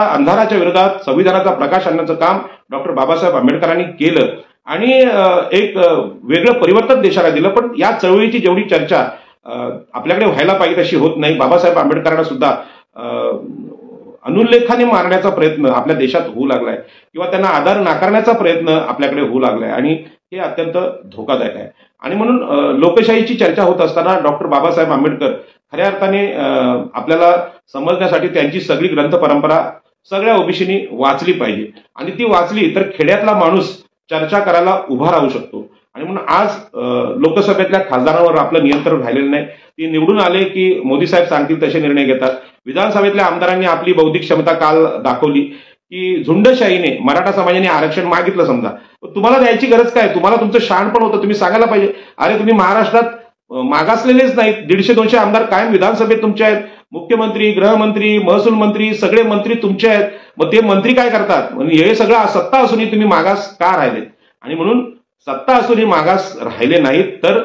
अंधाराच्या विरोधात संविधानाचा प्रकाश आणण्याचं काम डॉक्टर बाबासाहेब आंबेडकरांनी केलं आणि एक वेगळं परिवर्तन देशाला दिलं. पण या चळवळीची जेवढी चर्चा आपल्याकडे व्हायला पाहिजे तशी होत नाही. बाबासाहेब आंबेडकरांना सुद्धा अनुल्लेखाने मारण्याचा प्रयत्न आपल्या देशात होऊ लागलाय किंवा त्यांना आधार नाकारण्याचा प्रयत्न आपल्याकडे होऊ लागलाय आणि हे अत्यंत धोकादायक आहे. आणि म्हणून लोकशाहीची चर्चा होत असताना डॉक्टर बाबासाहेब आंबेडकर खऱ्या अर्थाने आपल्याला समजण्यासाठी त्यांची सगळी ग्रंथ परंपरा सगळ्या ओबीसीनी वाचली पाहिजे. आणि ती वाचली तर खेड्यातला माणूस चर्चा करायला उभा राहू शकतो. आणि म्हणून आज लोकसभेतल्या खासदारांवर आपलं नियंत्रण राहिलेलं नाही. ती निवडून आले की मोदी साहेब सांगतील तसे निर्णय घेतात. विधानसभेतल्या आमदारांनी आपली बौद्धिक क्षमता काल दाखवली की झुंडशाहीने मराठा समाजाने आरक्षण मागितलं. समजा तुम्हाला द्यायची गरज काय? तुम्हाला तुमचं शहाणपण होतं, तुम्ही सांगायला पाहिजे अरे तुम्ही महाराष्ट्रात मागासलेलेच नाहीत, 150-200 आमदार कायम विधानसभेत तुमचे आहेत, मुख्यमंत्री, गृहमंत्री, महसूल मंत्री सगळे मंत्री तुमचे आहेत. मग ते मंत्री काय करतात? म्हणजे हे सगळं सत्ता असूनही तुम्ही मागास का राहिले? आणि म्हणून सत्ता असूनही मागास राहिले नाहीत तर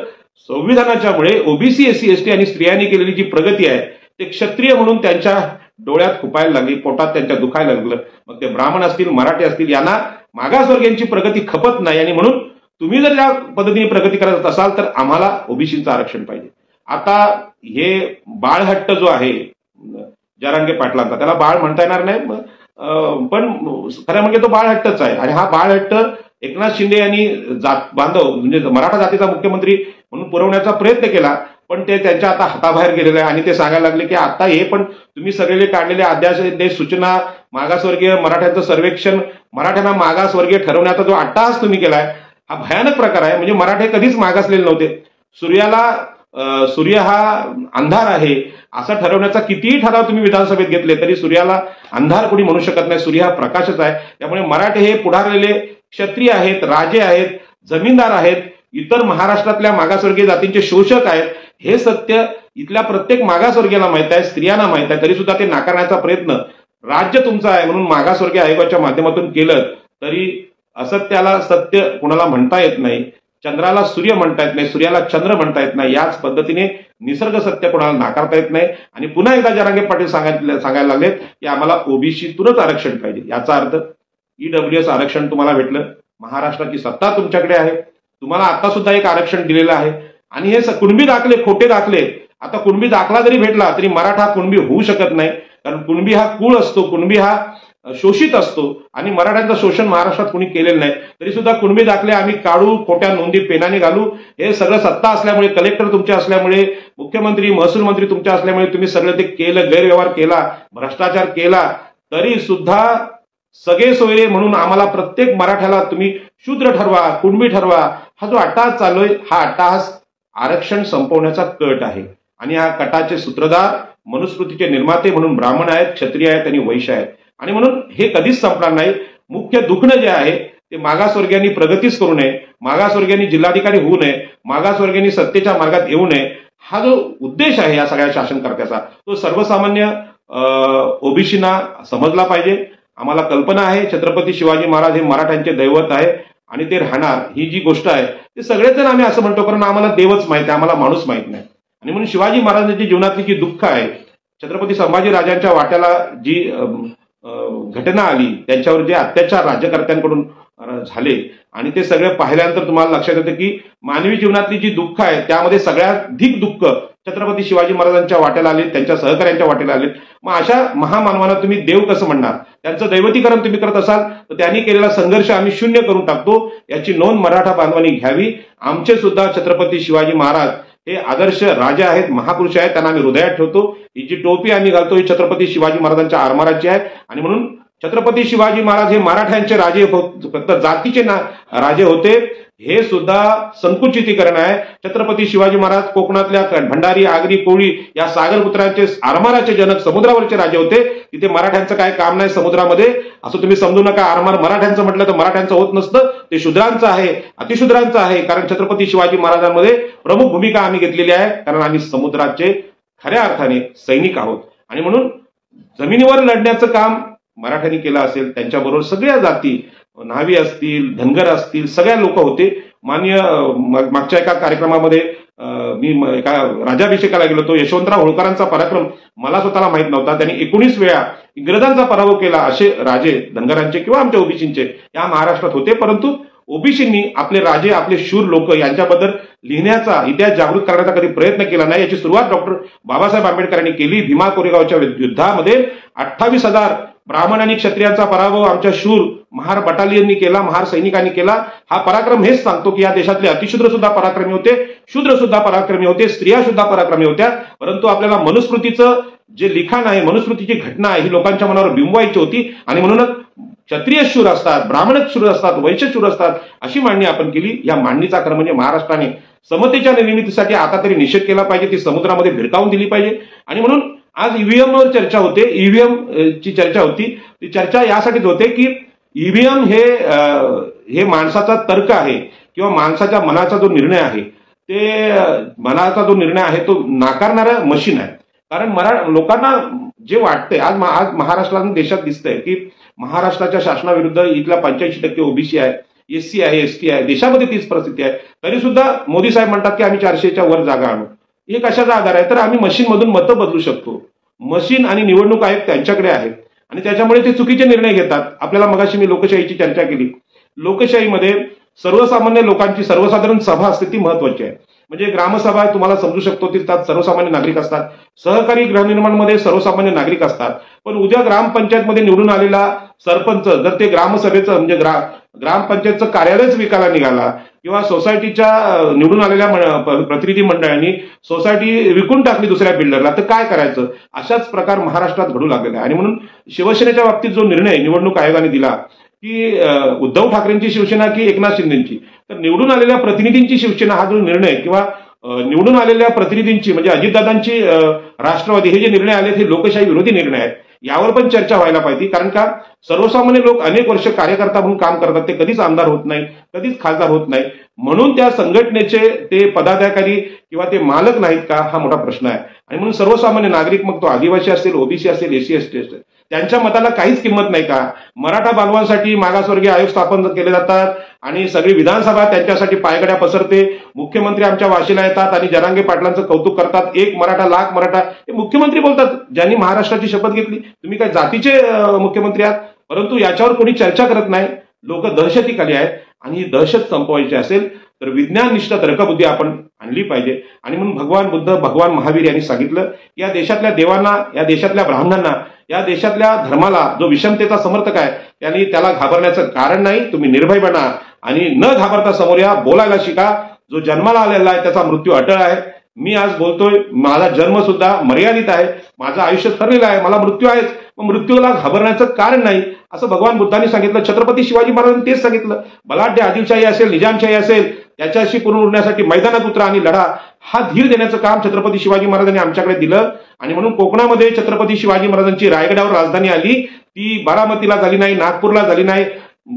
संविधानाच्या मुळे ओबीसी, एससी, एसटी आणि स्त्रियांनी केलेली जी प्रगती आहे ते क्षत्रिय म्हणून त्यांच्या डोळ्यात खुपायला लागली, पोटात त्यांच्या दुखायला लागलं. मग ते ब्राह्मण असतील, मराठी असतील, यांना मागासवर्गीयांची प्रगती खपत नाही. आणि म्हणून तुम्ही जर या पद्धतीने प्रगती करत असाल तर आम्हाला ओबीसीचं आरक्षण पाहिजे. आता हे बाळहट्ट जो आहे जरांगे पाटलांचा, त्याला बाळ म्हणता येणार नाही, पण खरं म्हणजे तो बाळहट्टच आहे. आणि हा बाळहट्ट एकनाथ शिंदे यांनी जात बांधव म्हणजे मराठा जातीचा मुख्यमंत्री म्हणून पुरवण्याचा प्रयत्न केला. पण ते त्यांच्या आता हाताबाहेर गेलेलं आहे आणि ते सांगायला लागले की आता हे पण तुम्ही सगळे काढलेले अध्यादेश, सूचना, मागासवर्गीय मराठ्यांचं सर्वेक्षण, मराठ्यांना मागासवर्गीय ठरवण्याचा जो अट्टहास तुम्ही केलाय हा भयानक प्रकार आहे. म्हणजे मराठे कधीच मागासलेले नव्हते. सूर्य हा अंधार आहे असं ठरवण्याचा कितीही ठराव तुम्ही विधानसभेत घेतले तरी सूर्याला अंधार कोणी म्हणू शकत नाही. सूर्य हा प्रकाशच आहे. त्यामुळे मराठे हे पुढारलेले क्षत्रिय आहेत, राजे आहेत, जमीनदार आहेत, इतर महाराष्ट्रातल्या मागासवर्गीय जातींचे शोषक आहेत. हे सत्य इथल्या प्रत्येक मागासवर्गीयाला माहित आहे, स्त्रियांना माहित आहे. तरी सुद्धा ते नाकारण्याचा प्रयत्न राज्य तुमचं आहे म्हणून मागासवर्गीय आयोगाच्या माध्यमातून केलं तरी असत्याला सत्य कुणाला म्हणता येत नाही. चंद्राला सूर्य म्हणता येत नाही, सूर्याला चंद्र म्हणता येत नाही. याच पद्धतीने निसर्ग सत्य कोणाला नाकारता येत नाही. आणि पुन्हा एकदा जरांगे पाटील सांगायला लागलेत की आम्हाला ओबीसीतूनच आरक्षण पाहिजे. याचा अर्थ ईडब्ल्यूएस आरक्षण तुम्हाला भेटलं, महाराष्ट्राची सत्ता तुमच्याकडे आहे, तुम्हाला आता सुद्धा एक आरक्षण दिलेलं आहे. आणि हे कुणबी दाखले, खोटे दाखले. आता कुणबी दाखला जरी भेटला तरी मराठा कुणबी होऊ शकत नाही, कारण कुणबी हा कुळ असतो, कुणबी हा शोषित असतो आणि मराठ्यांचं शोषण महाराष्ट्रात कुणी केलेलं नाही. तरी सुद्धा कुणबी दाखले आम्ही काढू, खोट्या नोंदी पेनाने घालू. हे सगळं सत्ता असल्यामुळे, कलेक्टर तुमच्या असल्यामुळे, मुख्यमंत्री, महसूल मंत्री तुमच्या असल्यामुळे तुम्ही सगळं ते केलं, गैरव्यवहार केला, भ्रष्टाचार केला. तरी सुद्धा सगळे सोयरे म्हणून आम्हाला प्रत्येक मराठ्याला तुम्ही शूद्र ठरवा, कुणबी ठरवा. हा जो अट्टहास चालू आहे हा अट्टहास आरक्षण संपवण्याचा कट आहे. आणि या कटाचे सूत्रधार मनुस्मृतीचे निर्माते म्हणून ब्राह्मण आहेत, क्षत्रिय आहेत आणि वैश्य आहेत. आणि म्हणून हे कधीच संपणार नाही. मुख्य दुखणं जे आहे ते मागासवर्गीयांनी प्रगतीच करू नये, मागासवर्गीयांनी जिल्हाधिकारी होऊ नये, मागासवर्गीयांनी सत्तेच्या मार्गात येऊ नये. हा जो उद्देश आहे या सगळ्या शासनकर्त्याचा तो सर्वसामान्य ओबीसींना समजला पाहिजे. आम्हाला कल्पना आहे छत्रपती शिवाजी महाराज हे मराठ्यांचे दैवत आहे आणि ते राहणार. ही जी गोष्ट आहे ते सगळेच जण आम्ही असं म्हणतो, कारण आम्हाला देवच माहित आहे, आम्हाला माणूस माहित नाही. आणि म्हणून शिवाजी महाराजांची जीवनातली जी दुःख आहे, छत्रपती संभाजी राजांच्या वाट्याला जी घटना आली, त्यांच्यावर जे अत्याचार राज्यकर्त्यांकडून झाले आणि ते सगळे पाहिल्यानंतर तुम्हाला लक्षात येतं की मानवी जीवनातली जी दुःख आहे त्यामध्ये सगळ्याधिक दुःख छत्रपती शिवाजी महाराजांच्या वाट्याला आले, त्यांच्या सहकार्यांच्या वाट्याला आले. मग अशा महामानवांना तुम्ही देव कसं म्हणणार? त्यांचं दैवतीकरण तुम्ही करत असाल तर त्यांनी केलेला संघर्ष आम्ही शून्य करून टाकतो. याची नोंद मराठा बांधवांनी घ्यावी. आमचे सुद्धा छत्रपती शिवाजी महाराज हे आदर्श राजे आहेत, महापुरुष आहेत, त्यांना आम्ही हृदयात ठेवतो. ही जी टोपी आम्ही घालतो ही छत्रपती शिवाजी महाराजांच्या आरमाराची आहे. आणि म्हणून छत्रपती शिवाजी महाराज हे मराठ्यांचे राजे, फक्त जातीचे राजे होते. हे सुद्धा संकुचितीकरण आहे. छत्रपती शिवाजी महाराज कोकणातल्या भंडारी, आगरी, कोळी या सागरपुत्रांचे आरमाराचे जनक, समुद्रावरचे राजे होते. तिथे मराठ्यांचं काय काम नाही समुद्रामध्ये असं तुम्ही समजू नका. आरमार मराठ्यांचं म्हटलं तर मराठ्यांचं होत नसतं, ते शूद्रांचं आहे, अतिशूद्रांचं आहे. कारण छत्रपती शिवाजी महाराजांमध्ये प्रमुख भूमिका आम्ही घेतलेली आहे, कारण आम्ही समुद्राचे खऱ्या अर्थाने सैनिक आहोत. आणि म्हणून जमिनीवर लढण्याचं काम मराठ्यांनी केलं असेल. त्यांच्याबरोबर सगळ्या जाती, न्हावी असतील, धनगर असतील, सगळ्या लोक होते. मागच्या एका कार्यक्रमामध्ये मी एका राज्याभिषेकाला गेलो होतो. यशवंतराव होळकरांचा पराक्रम मला स्वतःला माहित नव्हता. त्यांनी 19 वेळा इंग्रजांचा पराभव केला. असे राजे धनगरांचे किंवा आमच्या ओबीसींचे या महाराष्ट्रात होते. परंतु ओबीसींनी आपले राजे, आपले शूर लोक यांच्याबद्दल लिहिण्याचा, इतिहास जागृत करण्याचा कधी प्रयत्न केला नाही. याची सुरुवात डॉक्टर बाबासाहेब आंबेडकरांनी केली. भीमा कोरेगावच्या युद्धामध्ये 28,000 ब्राह्मण आणि क्षत्रियांचा पराभव आमच्या शूर महार बटालियननी केला, महार सैनिकांनी केला. हा पराक्रम हेच सांगतो की या देशातले अतिशूद्र सुद्धा पराक्रमी होते, शूद्र सुद्धा पराक्रमी होते, स्त्रिया सुद्धा पराक्रमी होत्या. परंतु आपल्याला मनुस्मृतीचं जे लिखाण आहे, मनुस्मृतीची घटना आहे, ही लोकांच्या मनावर बिंबवायची होती. आणि म्हणूनच क्षत्रिय शूर असतात, ब्राह्मण शूर असतात, वैश्य शूर असतात अशी मांडणी आपण केली. या मांडणीचा खरं म्हणजे महाराष्ट्राने समतेच्या निर्मितीसाठी आता तरी निषेध केला पाहिजे, ती समुद्रामध्ये भिरकावून दिली पाहिजे. आणि म्हणून आज ईव्हीएम वर चर्चा होते, ईव्हीएम ची चर्चा होती. ती चर्चा यासाठीच होते की ईव्हीएम हे माणसाचा तर्क आहे किंवा माणसाच्या मनाचा जो निर्णय आहे, ते मनाचा जो निर्णय आहे तो नाकारणारा मशीन आहे. कारण लोकांना जे वाटतंय, आज महाराष्ट्रात देशात दिसतंय की महाराष्ट्राच्या शासनाविरुद्ध इथला 85% ओबीसी आहे, एससी आहे, एसटी आहे, देशामध्ये तीच परिस्थिती आहे. तरी सुद्धा मोदी साहेब म्हणतात की आम्ही 400च्या वर जागा आणू. हे कशाचा आधार आहे? तर आम्ही मशीनमधून मतं बदलू शकतो. मशीन आणि निवडणूक आयोग त्यांच्याकडे आहेत आणि त्याच्यामुळे ते चुकीचे निर्णय घेतात. आपल्याला मगाशी मी लोकशाहीची चर्चा केली. लोकशाहीमध्ये सर्वसामान्य लोकांची सर्वसाधारण सभा असते, ती महत्वाची आहे. म्हणजे ग्रामसभा तुम्हाला समजू शकतो की त्यात सर्वसामान्य नागरिक असतात, सहकारी गृहनिर्माणमध्ये सर्वसामान्य नागरिक असतात. पण उद्या ग्रामपंचायतमध्ये निवडून आलेला सरपंच जर ते ग्रामसभेचं म्हणजे ग्रामपंचायतचं कार्यालयच विकायला निघाला किंवा सोसायटीच्या निवडून आलेल्या प्रतिनिधी मंडळांनी सोसायटी विकून टाकली दुसऱ्या बिल्डरला, तर काय करायचं? अशाच प्रकार महाराष्ट्रात घडू लागलेला आहे. आणि म्हणून शिवसेनेच्या बाबतीत जो निर्णय निवडणूक आयोगाने दिला की उद्धव ठाकरेंची शिवसेना की एकनाथ शिंदेची, तर निवडून आलेल्या प्रतिनिधींची शिवसेना हा जो निर्णय किंवा निवडून आलेल्या प्रतिनिधींची म्हणजे अजितदादांची राष्ट्रवादी हे जे निर्णय आले हे लोकशाही विरोधी निर्णय आहेत. यावर पण चर्चा व्हायला पाहिजे. कारण का सर्वसामान्य लोक अनेक वर्ष कार्यकर्ता म्हणून काम करतात, ते कधीच आमदार होत नाही, कधीच खासदार होत नाही. म्हणून त्या संघटनेचे ते पदाधिकारी किंवा ते मालक नाहीत का, हा मोठा प्रश्न आहे. आणि म्हणून सर्वसामान्य नागरिक, मग तो आदिवासी असेल, ओबीसी असेल, एसी एसटी असेल, त्यांच्या मताला काहीच किंमत नाही का? मराठा बांधवांसाठी मागासवर्गीय आयोग स्थापन केले जातात आणि सगळी विधानसभा त्यांच्यासाठी पायगड्या पसरते. मुख्यमंत्री आमच्या वाशीला येतात आणि जरांगे पाटलांचं कौतुक करतात. एक मराठा लाख मराठा, हे मुख्यमंत्री बोलतात ज्यांनी महाराष्ट्राची शपथ घेतली. तुम्ही काय जातीचे मुख्यमंत्री आहात? परंतु याच्यावर कोणी चर्चा करत नाही. लोक दहशतीखाली आहेत आणि ही दहशत संपवायची असेल तर विज्ञाननिष्ठ तर्कबुद्धी आपण आणली पाहिजे. आणि म्हणून भगवान बुद्ध, भगवान महावीर यांनी सांगितलं या देशातल्या देवांना, या देशातल्या ब्राह्मणांना, या देशातल्या धर्माला जो विषमतेचा समर्थक आहे त्यांनी त्याला घाबरण्याचं कारण नाही. तुम्ही निर्भय बना आणि न घाबरता समोर या, बोलायला शिका. जो जन्माला आलेला आहे त्याचा मृत्यू अटळ आहे. मी आज बोलतोय, माझा जन्म सुद्धा मर्यादित आहे, माझं आयुष्य ठरलेलं आहे, मला मृत्यू आहेच, मग मृत्यूला घाबरण्याचं कारण नाही असं भगवान बुद्धांनी सांगितलं. छत्रपती शिवाजी महाराजांनी तेच सांगितलं. बलाढ्य आदिलशाही असेल, निजामशाही असेल, त्याच्याशी पुरून उडण्यासाठी मैदानात उतरा आणि लढा. हा धीर देण्याचं काम छत्रपती शिवाजी महाराजांनी आमच्याकडे दिलं. आणि म्हणून कोकणामध्ये छत्रपती शिवाजी महाराजांची रायगडावर राजधानी आली, ती बारामतीला झाली नाही, नागपूरला झाली नाही,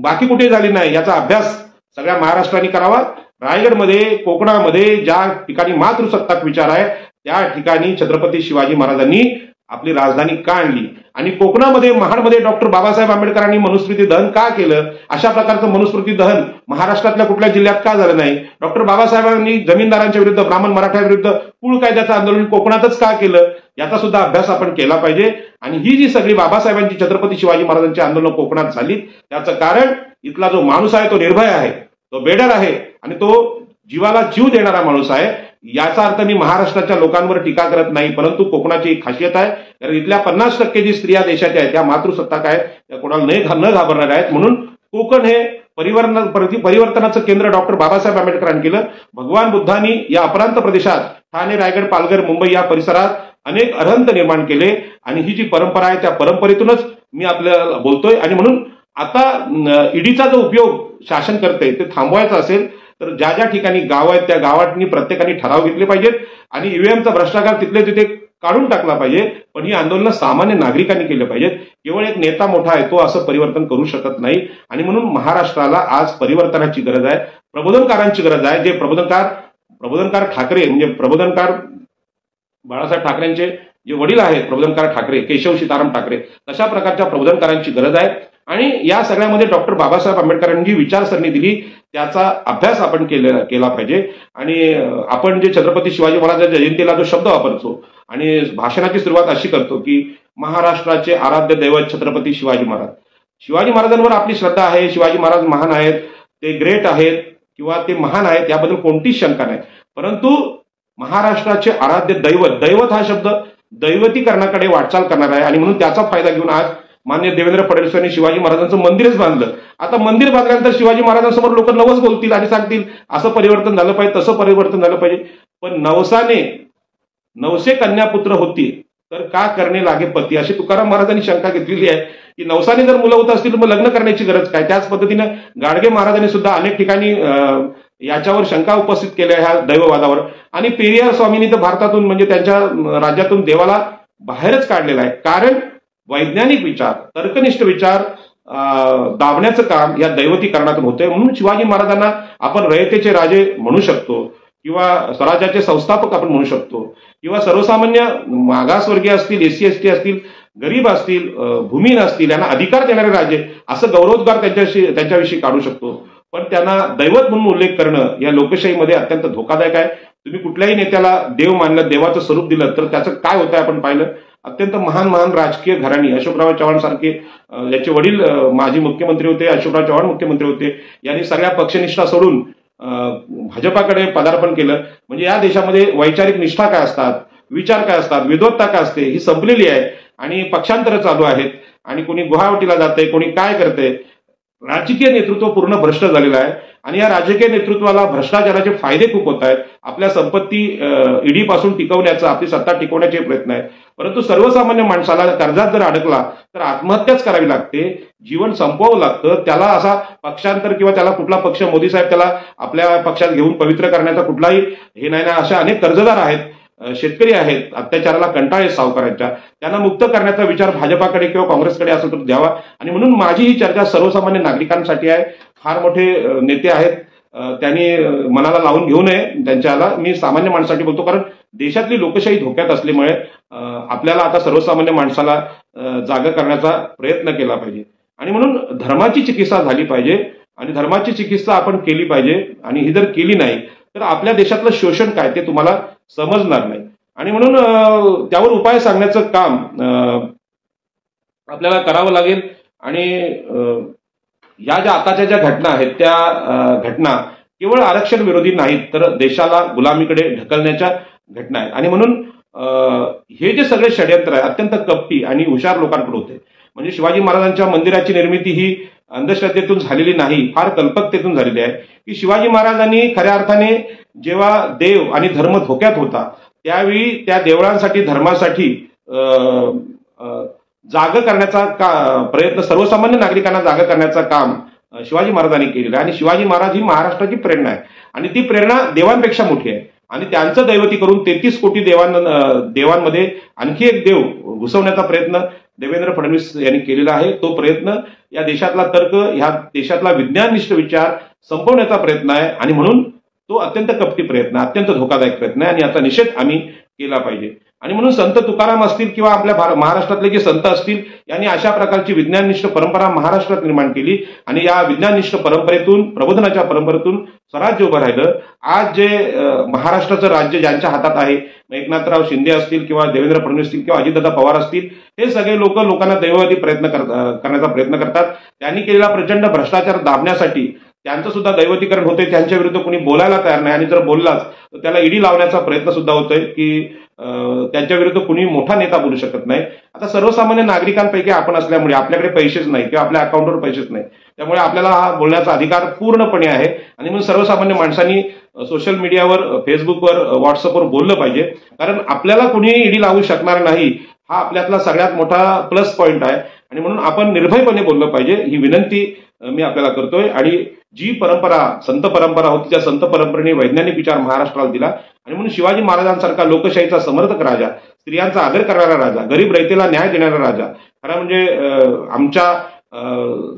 बाकी कुठे झाली नाही. याचा अभ्यास सगळ्या महाराष्ट्राने करावा. रायगडमध्ये, कोकणामध्ये ज्या ठिकाणी मातृसत्ताक विचार आहे त्या ठिकाणी छत्रपती शिवाजी महाराजांनी आपली राजधानी का आणली आणि कोकणामध्ये, महाडमध्ये डॉक्टर बाबासाहेब आंबेडकरांनी मनुस्मृती दहन का केलं? अशा प्रकारचं मनुस्मृती दहन महाराष्ट्रातल्या कुठल्या जिल्ह्यात का झालं नाही? डॉक्टर बाबासाहेबांनी जमीनदारांच्या विरुद्ध, ब्राह्मण मराठ्यांविरुद्ध कुळ कायद्याचं आंदोलन कोकणातच का केलं? याचा सुद्धा अभ्यास आपण केला पाहिजे. आणि ही जी सगळी बाबासाहेबांची, छत्रपती शिवाजी महाराजांची आंदोलन कोकणात झाली, त्याचं कारण इथला जो माणूस आहे तो निर्भय आहे, तो बेडर आहे आणि तो जीवाला जीव देणारा माणूस आहे. याचा अर्थ मी महाराष्ट्राच्या लोकांवर टीका करत नाही, परंतु कोकणाची एक खासियत आहे, कारण इथल्या 50% जी स्त्रिया देशाच्या आहेत त्या मातृसत्ताक आहेत, त्या कोणाला न घाबरणार आहेत. म्हणून कोकण हे परिवर्तनाचं केंद्र डॉक्टर बाबासाहेब आंबेडकरांनी केलं. भगवान बुद्धांनी या अप्रांत प्रदेशात ठाणे, रायगड, पालघर, मुंबई या परिसरात अनेक अरहंत निर्माण केले आणि ही जी परंपरा आहे त्या परंपरेतूनच मी आपल्याला बोलतोय. आणि म्हणून आता ईडीचा जो उपयोग शासन करते ते थांबवायचा असेल तर ज्या ज्या ठिकाणी गाव आहेत त्या गावांनी प्रत्येकाने ठराव घेतले पाहिजेत आणि ईव्हीएमचा भ्रष्टाचार तिथले तिथे काढून टाकला पाहिजे. पण ही आंदोलनं सामान्य नागरिकांनी केले पाहिजेत. केवळ एक नेता मोठा आहे तो असं परिवर्तन करू शकत नाही. आणि म्हणून महाराष्ट्राला आज परिवर्तनाची गरज आहे, प्रबोधनकारांची गरज आहे. जे प्रबोधनकार ठाकरे म्हणजे प्रबोधनकार बाळासाहेब ठाकरेंचे जे वडील आहेत, प्रबोधनकार ठाकरे, केशव सीताराम ठाकरे, तशा प्रकारच्या प्रबोधनकारांची गरज आहे. आणि या सगळ्यामध्ये डॉक्टर बाबासाहेब आंबेडकरांनी जी विचारसरणी दिली त्याचा अभ्यास आपण केला पाहिजे. आणि आपण जे छत्रपती शिवाजी महाराजांच्या जयंतीला जो शब्द वापरतो आणि भाषणाची सुरुवात अशी करतो की महाराष्ट्राचे आराध्य दैवत छत्रपती शिवाजी महाराज. शिवाजी महाराजांवर आपली श्रद्धा आहे, शिवाजी महाराज महान आहेत, ते ग्रेट आहेत किंवा ते महान आहेत याबद्दल कोणतीच शंका नाही. परंतु महाराष्ट्राचे आराध्य दैवत, दैवत हा शब्द दैवतीकरणाकडे वाटचाल करणार आहे. आणि म्हणून त्याचा फायदा घेऊन आज मान्य देवेंद्र फडणवीस यांनी शिवाजी महाराजांचं मंदिरच बांधलं. आता मंदिर बांधल्यानंतर शिवाजी महाराजांसमोर लोक नवस बोलतील आणि सांगतील असं परिवर्तन झालं पाहिजे, तसं परिवर्तन झालं पाहिजे. पण नवसे कन्यापुत्र होती तर का करणे लागे पती, अशी तुकाराम महाराजांनी शंका घेतलेली आहे की नवसाने जर मुलं होत असतील मग लग्न करण्याची गरज काय. त्याच पद्धतीनं गाडगे महाराजांनी सुद्धा अनेक ठिकाणी याच्यावर शंका उपस्थित केल्या ह्या दैववादावर. आणि पेरियार स्वामींनी तर भारतातून म्हणजे त्यांच्या राज्यातून देवाला बाहेरच काढलेला आहे. कारण वैज्ञानिक विचार, तर्कनिष्ठ विचार दाबण्याचं काम या दैवतीकरणातून होतंय. म्हणून शिवाजी महाराजांना आपण रयतेचे राजे म्हणू शकतो किंवा स्वराज्याचे संस्थापक आपण म्हणू शकतो किंवा सर्वसामान्य मागासवर्गीय असतील, एसी एसटी असतील, गरीब असतील, भूमिहीन असतील यांना अधिकार देणारे राजे असं गौरवोद्गार त्यांच्याविषयी काढू शकतो. पण त्यांना दैवत म्हणून उल्लेख करणं या लोकशाहीमध्ये अत्यंत धोकादायक आहे. तुम्ही कुठल्याही नेत्याला देव मानलं, देवाचं स्वरूप दिलं तर त्याचं काय होतंय आपण पाहिलं. अत्यंत महान राजकीय घराणी अशोकराव चव्हाण सारखे, याचे वडील माजी मुख्यमंत्री होते, अशोकराव चव्हाण मुख्यमंत्री होते, यांनी सगळ्या पक्षनिष्ठा सोडून भाजपाकडे पदार्पण केलं. म्हणजे या देशामध्ये वैचारिक निष्ठा काय असतात, विचार काय असतात, विद्वत्ता काय असते ही संपलेली आहे आणि पक्षांतर चालू आहेत आणि कोणी गुवाहाटीला जाते, कोणी काय करते. राजकीय नेतृत्व पूर्ण भ्रष्ट झालेलं आहे आणि या राजकीय नेतृत्वाला भ्रष्टाचाराचे फायदे खूप होत आहेत. आपल्या संपत्ती ईडी पासून टिकवण्याचा, आपली सत्ता टिकवण्याचे प्रयत्न आहेत. परंतु सर्वसामान्य माणसाला कर्जात जर अडकला तर आत्महत्याच करावी लागते, जीवन संपवावं लागतं. त्याला असा पक्षांतर किंवा त्याला कुठला पक्ष, मोदी साहेब त्याला आपल्या पक्षात घेऊन पवित्र करण्याचा कुठलाही हे नाही ना. अशा अनेक कर्जदार आहेत, शेतकरी आहेत, अत्याचाराला कंटाळे सावकारांच्या, त्यांना मुक्त करण्याचा विचार भाजपाकडे किंवा काँग्रेसकडे असेल तर द्यावा. आणि म्हणून माझी ही चर्चा सर्वसामान्य नागरिकांसाठी आहे. फार मोठे नेते आहेत, त्यांनी मनाला लावून घेऊ नये त्यांच्याला. मी सामान्य माणसासाठी बोलतो, कारण देशातली लोकशाही धोक्यात असल्यामुळे आपल्याला आता सर्वसामान्य माणसाला जागा करण्याचा प्रयत्न केला पाहिजे. आणि म्हणून धर्माची चिकित्सा झाली पाहिजे आणि धर्माची चिकित्सा आपण केली पाहिजे. आणि ही जर केली नाही तर आपल्या देशातलं शोषण काय ते तुम्हाला समजणार नाही. आणि म्हणून त्यावर उपाय सांगण्याचं काम आपल्याला करावं लागेल. आणि या ज्या आताच्या ज्या घटना आहेत त्या घटना केवळ आरक्षण विरोधी नाहीत, तर देशाला गुलामीकडे ढकलण्याच्या घटना आहेत. आणि म्हणून हे जे सगळे षडयंत्र आहे अत्यंत कपटी आणि हुशार लोकांकडे होते. म्हणजे शिवाजी महाराजांच्या मंदिराची निर्मिती ही अंधश्रद्धेतून झालेली नाही, फार कल्पकतेतून झालेली आहे. की शिवाजी महाराजांनी खऱ्या अर्थाने जेव्हा देव आणि धर्म धोक्यात होता त्यावेळी त्या देवळांसाठी, धर्मासाठी जागा करण्याचा प्रयत्न, सर्वसामान्य नागरिकांना जागा करण्याचं काम शिवाजी महाराजांनी केलेलं आहे. आणि शिवाजी महाराज ही महाराष्ट्राची प्रेरणा आहे आणि ती प्रेरणा देवांपेक्षा मोठी आहे. आणि त्यांचं दैवती करून 33 कोटी देवांमध्ये आणखी एक देव घुसवण्याचा प्रयत्न देवेंद्र फडणवीस यांनी केलेला आहे. तो प्रयत्न या देशातला तर्क, या देशातला विज्ञाननिष्ठ विचार संपवण्याचा प्रयत्न आहे. आणि म्हणून तो अत्यंत कपटी प्रयत्न, अत्यंत धोकादायक प्रयत्न आहे आणि याचा निषेध आम्ही केला पाहिजे. आणि म्हणून संत तुकाराम असतील किंवा आपल्या महाराष्ट्रातले जे संत असतील यांनी अशा प्रकारची विज्ञाननिष्ठ परंपरा महाराष्ट्रात निर्माण केली आणि या विज्ञाननिष्ठ परंपरेतून, प्रबोधनाच्या परंपरेतून स्वराज्य उभं राहिलं. आज जे महाराष्ट्राचं राज्य ज्यांच्या हातात आहे, एकनाथराव शिंदे असतील किंवा देवेंद्र फडणवीस असतील किंवा अजितदादा पवार असतील, हे सगळे लोक लोकांना दैववादी करण्याचा प्रयत्न करतात. त्यांनी केलेला प्रचंड भ्रष्टाचार दाबण्यासाठी त्यांचं सुद्धा दैवतीकरण होते. त्यांच्या विरुद्ध कोणी बोलायला तयार नाही आणि जर बोललाच तर त्याला ईडी लावण्याचा प्रयत्न सुद्धा होतोय की त्यांच्या विरुद्ध कुणी मोठा नेता बोलू शकत नाही. आता सर्वसामान्य नागरिकांपैकी आपण असल्यामुळे आपल्याकडे पैसेच नाही किंवा आपल्या अकाउंटवर पैसेच नाही, त्यामुळे आपल्याला हा बोलण्याचा अधिकार पूर्णपणे आहे. आणि म्हणून सर्वसामान्य माणसांनी सोशल मीडियावर, फेसबुकवर, व्हॉट्सअपवर बोललं पाहिजे, कारण आपल्याला कुणी ईडी लावू शकणार नाही हा आपल्यातला सगळ्यात मोठा प्लस पॉइंट आहे. आणि म्हणून आपण निर्भयपणे बोललं पाहिजे, ही विनंती मी आपल्याला करतोय. आणि जी परंपरा, संत परंपरा होती, त्या संत परंपरेने वैज्ञानिक विचार महाराष्ट्राला दिला. आणि म्हणून शिवाजी महाराजांसारखा लोकशाहीचा समर्थक राजा, स्त्रियांचा आदर करणारा राजा, गरीब रयतेला न्याय देणारा राजा, खरा म्हणजे आमच्या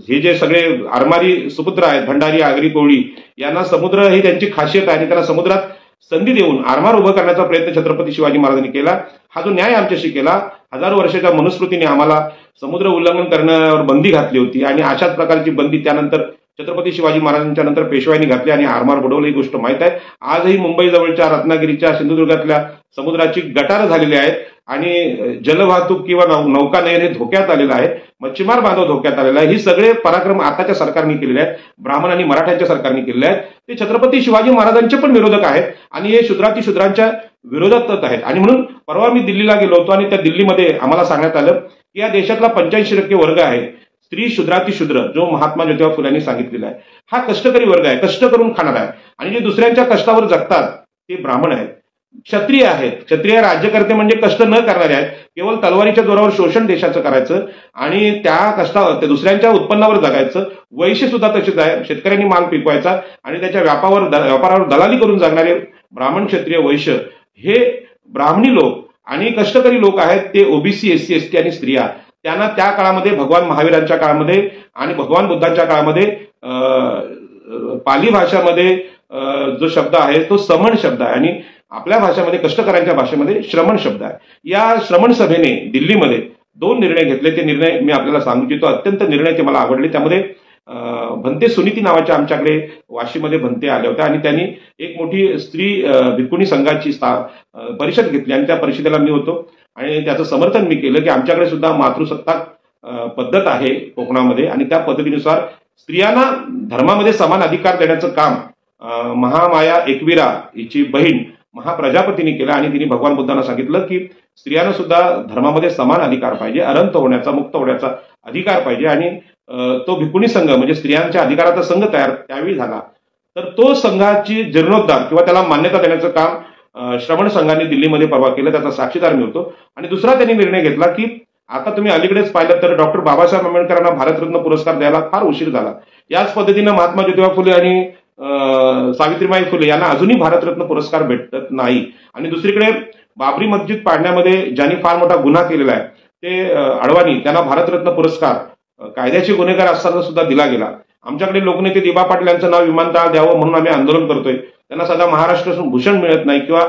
हे जे सगळे आरमारी सुपुत्र आहेत, भंडारी, आगरी, कोळी, यांना समुद्र ही त्यांची खासियत आहे आणि त्यांना समुद्रात संधी देऊन आरमार उभं करण्याचा प्रयत्न छत्रपती शिवाजी महाराजांनी केला. हा जो न्याय आमच्याशी केला, हजारो वर्षाच्या मनुस्मृतीने आम्हाला समुद्र उल्लंघन करण्यावर बंदी घातली होती आणि अशाच प्रकारची बंदी त्यानंतर छत्रपती शिवाजी महाराजांच्या नंतर पेशव्यांनी घातली आणि आरमार बुडवली, ही गोष्ट माहित आहे. आजही मुंबई जवळच्या, रत्नागिरीच्या, सिंधुदुर्गातल्या समुद्राची गटारं झालेली आहेत आणि जलवाहतूक किंवा नौकानयन हे धोक्यात आलेलं आहे, मच्छीमार बांधव धोक्यात आलेला आहे. ही सगळे पराक्रम आताच्या सरकारने केलेले आहेत, ब्राह्मण आणि मराठ्यांच्या सरकारने केलेले आहेत. ते छत्रपती शिवाजी महाराजांचे पण विरोधक आहेत आणि हे शूद्राच्या विरोधात आहेत. आणि म्हणून परवा मी दिल्लीला गेलो होतो आणि त्या दिल्लीमध्ये आम्हाला सांगण्यात आलं की या देशातला 85% वर्ग आहे स्त्री शूद्र, जो महात्मा ज्योतिबा फुल्यांनी सांगितलेला आहे. हा कष्टकरी वर्ग आहे, कष्ट करून खाणार आहे आणि जे दुसऱ्यांच्या कष्टावर जगतात ते ब्राह्मण आहेत, क्षत्रिय आहेत. क्षत्रिय राज्यकर्ते म्हणजे कष्ट न करणारे आहेत, केवळ तलवारीच्या जोरावर शोषण देशाचं करायचं आणि त्या दुसऱ्यांच्या उत्पन्नावर जगायचं. वैश्य सुद्धा तसेच आहे, शेतकऱ्यांनी माल पिकवायचा आणि त्याच्या व्यापारावर दलाली करून जगणारे ब्राह्मण, क्षत्रिय, वैश्य हे ब्राह्मणी लोक आणि कष्टकरी लोक आहेत. ते ओबीसी, एससी, एसटी आणि स्त्रिया. त्यांना त्या काळामध्ये भगवान महावीरांच्या काळामध्ये आणि भगवान बुद्धांच्या काळामध्ये पाली भाषामध्ये जो शब्द आहे तो समण शब्द आहे आणि आपल्या भाषेमध्ये, कष्टकऱ्यांच्या भाषेमध्ये श्रमण शब्द आहे. या श्रमण सभेने दिल्लीमध्ये 2 निर्णय घेतले. ते निर्णय मी आपल्याला सांगू इच्छितो. अत्यंत निर्णय ते मला आवडले. त्यामध्ये भंते सुनीती नावाच्या आमच्याकडे वाशीमध्ये भंते आल्या होत्या आणि त्यांनी एक मोठी स्त्री भिक्खुणी संघाची परिषद घेतली आणि त्या परिषदेला मी होतो आणि त्याचं समर्थन मी केलं की आमच्याकडे सुद्धा मातृसत्ताक पद्धत आहे कोकणामध्ये आणि त्या पद्धतीनुसार स्त्रियांना धर्मामध्ये समान अधिकार देण्याचं काम महामाया एकविरा हिची बहीण महाप्रजापतीने केला आणि तिने भगवान बुद्धांना सांगितलं की स्त्रियांना सुद्धा धर्मामध्ये समान अधिकार पाहिजे, अरंत होण्याचा, मुक्त होण्याचा अधिकार पाहिजे. आणि तो भिकुणी संघ म्हणजे स्त्रियांच्या अधिकाराचा संघ तयार त्यावेळी झाला. तर तो संघाची जीर्णोद्धार किंवा त्याला मान्यता देण्याचं काम श्रमण संघाने दिल्लीमध्ये परवा केलं, त्याचा साक्षीदार मी होतो. आणि दुसरा त्यांनी निर्णय घेतला की आता तुम्ही अलीकडेच पाहिलं तर डॉक्टर बाबासाहेब आंबेडकरांना भारतरत्न पुरस्कार द्यायला फार उशीर झाला. याच पद्धतीनं महात्मा ज्योतिबा फुले आणि सावित्रीबाई फुले यांना अजूनही भारतरत्न पुरस्कार भेटत नाही. आणि दुसरीकडे बाबरी मस्जिद पाडण्यामध्ये ज्यांनी फार मोठा गुन्हा केलेला आहे ते अडवाणी, त्यांना भारतरत्न पुरस्कार कायद्याचे गुन्हेगार असताना सुद्धा दिला गेला. आमच्याकडे लोकनेते दिबा पाटील यांचं नाव विमानतळ द्यावं म्हणून आम्ही आंदोलन करतोय, त्यांना सध्या महाराष्ट्र भूषण मिळत नाही किंवा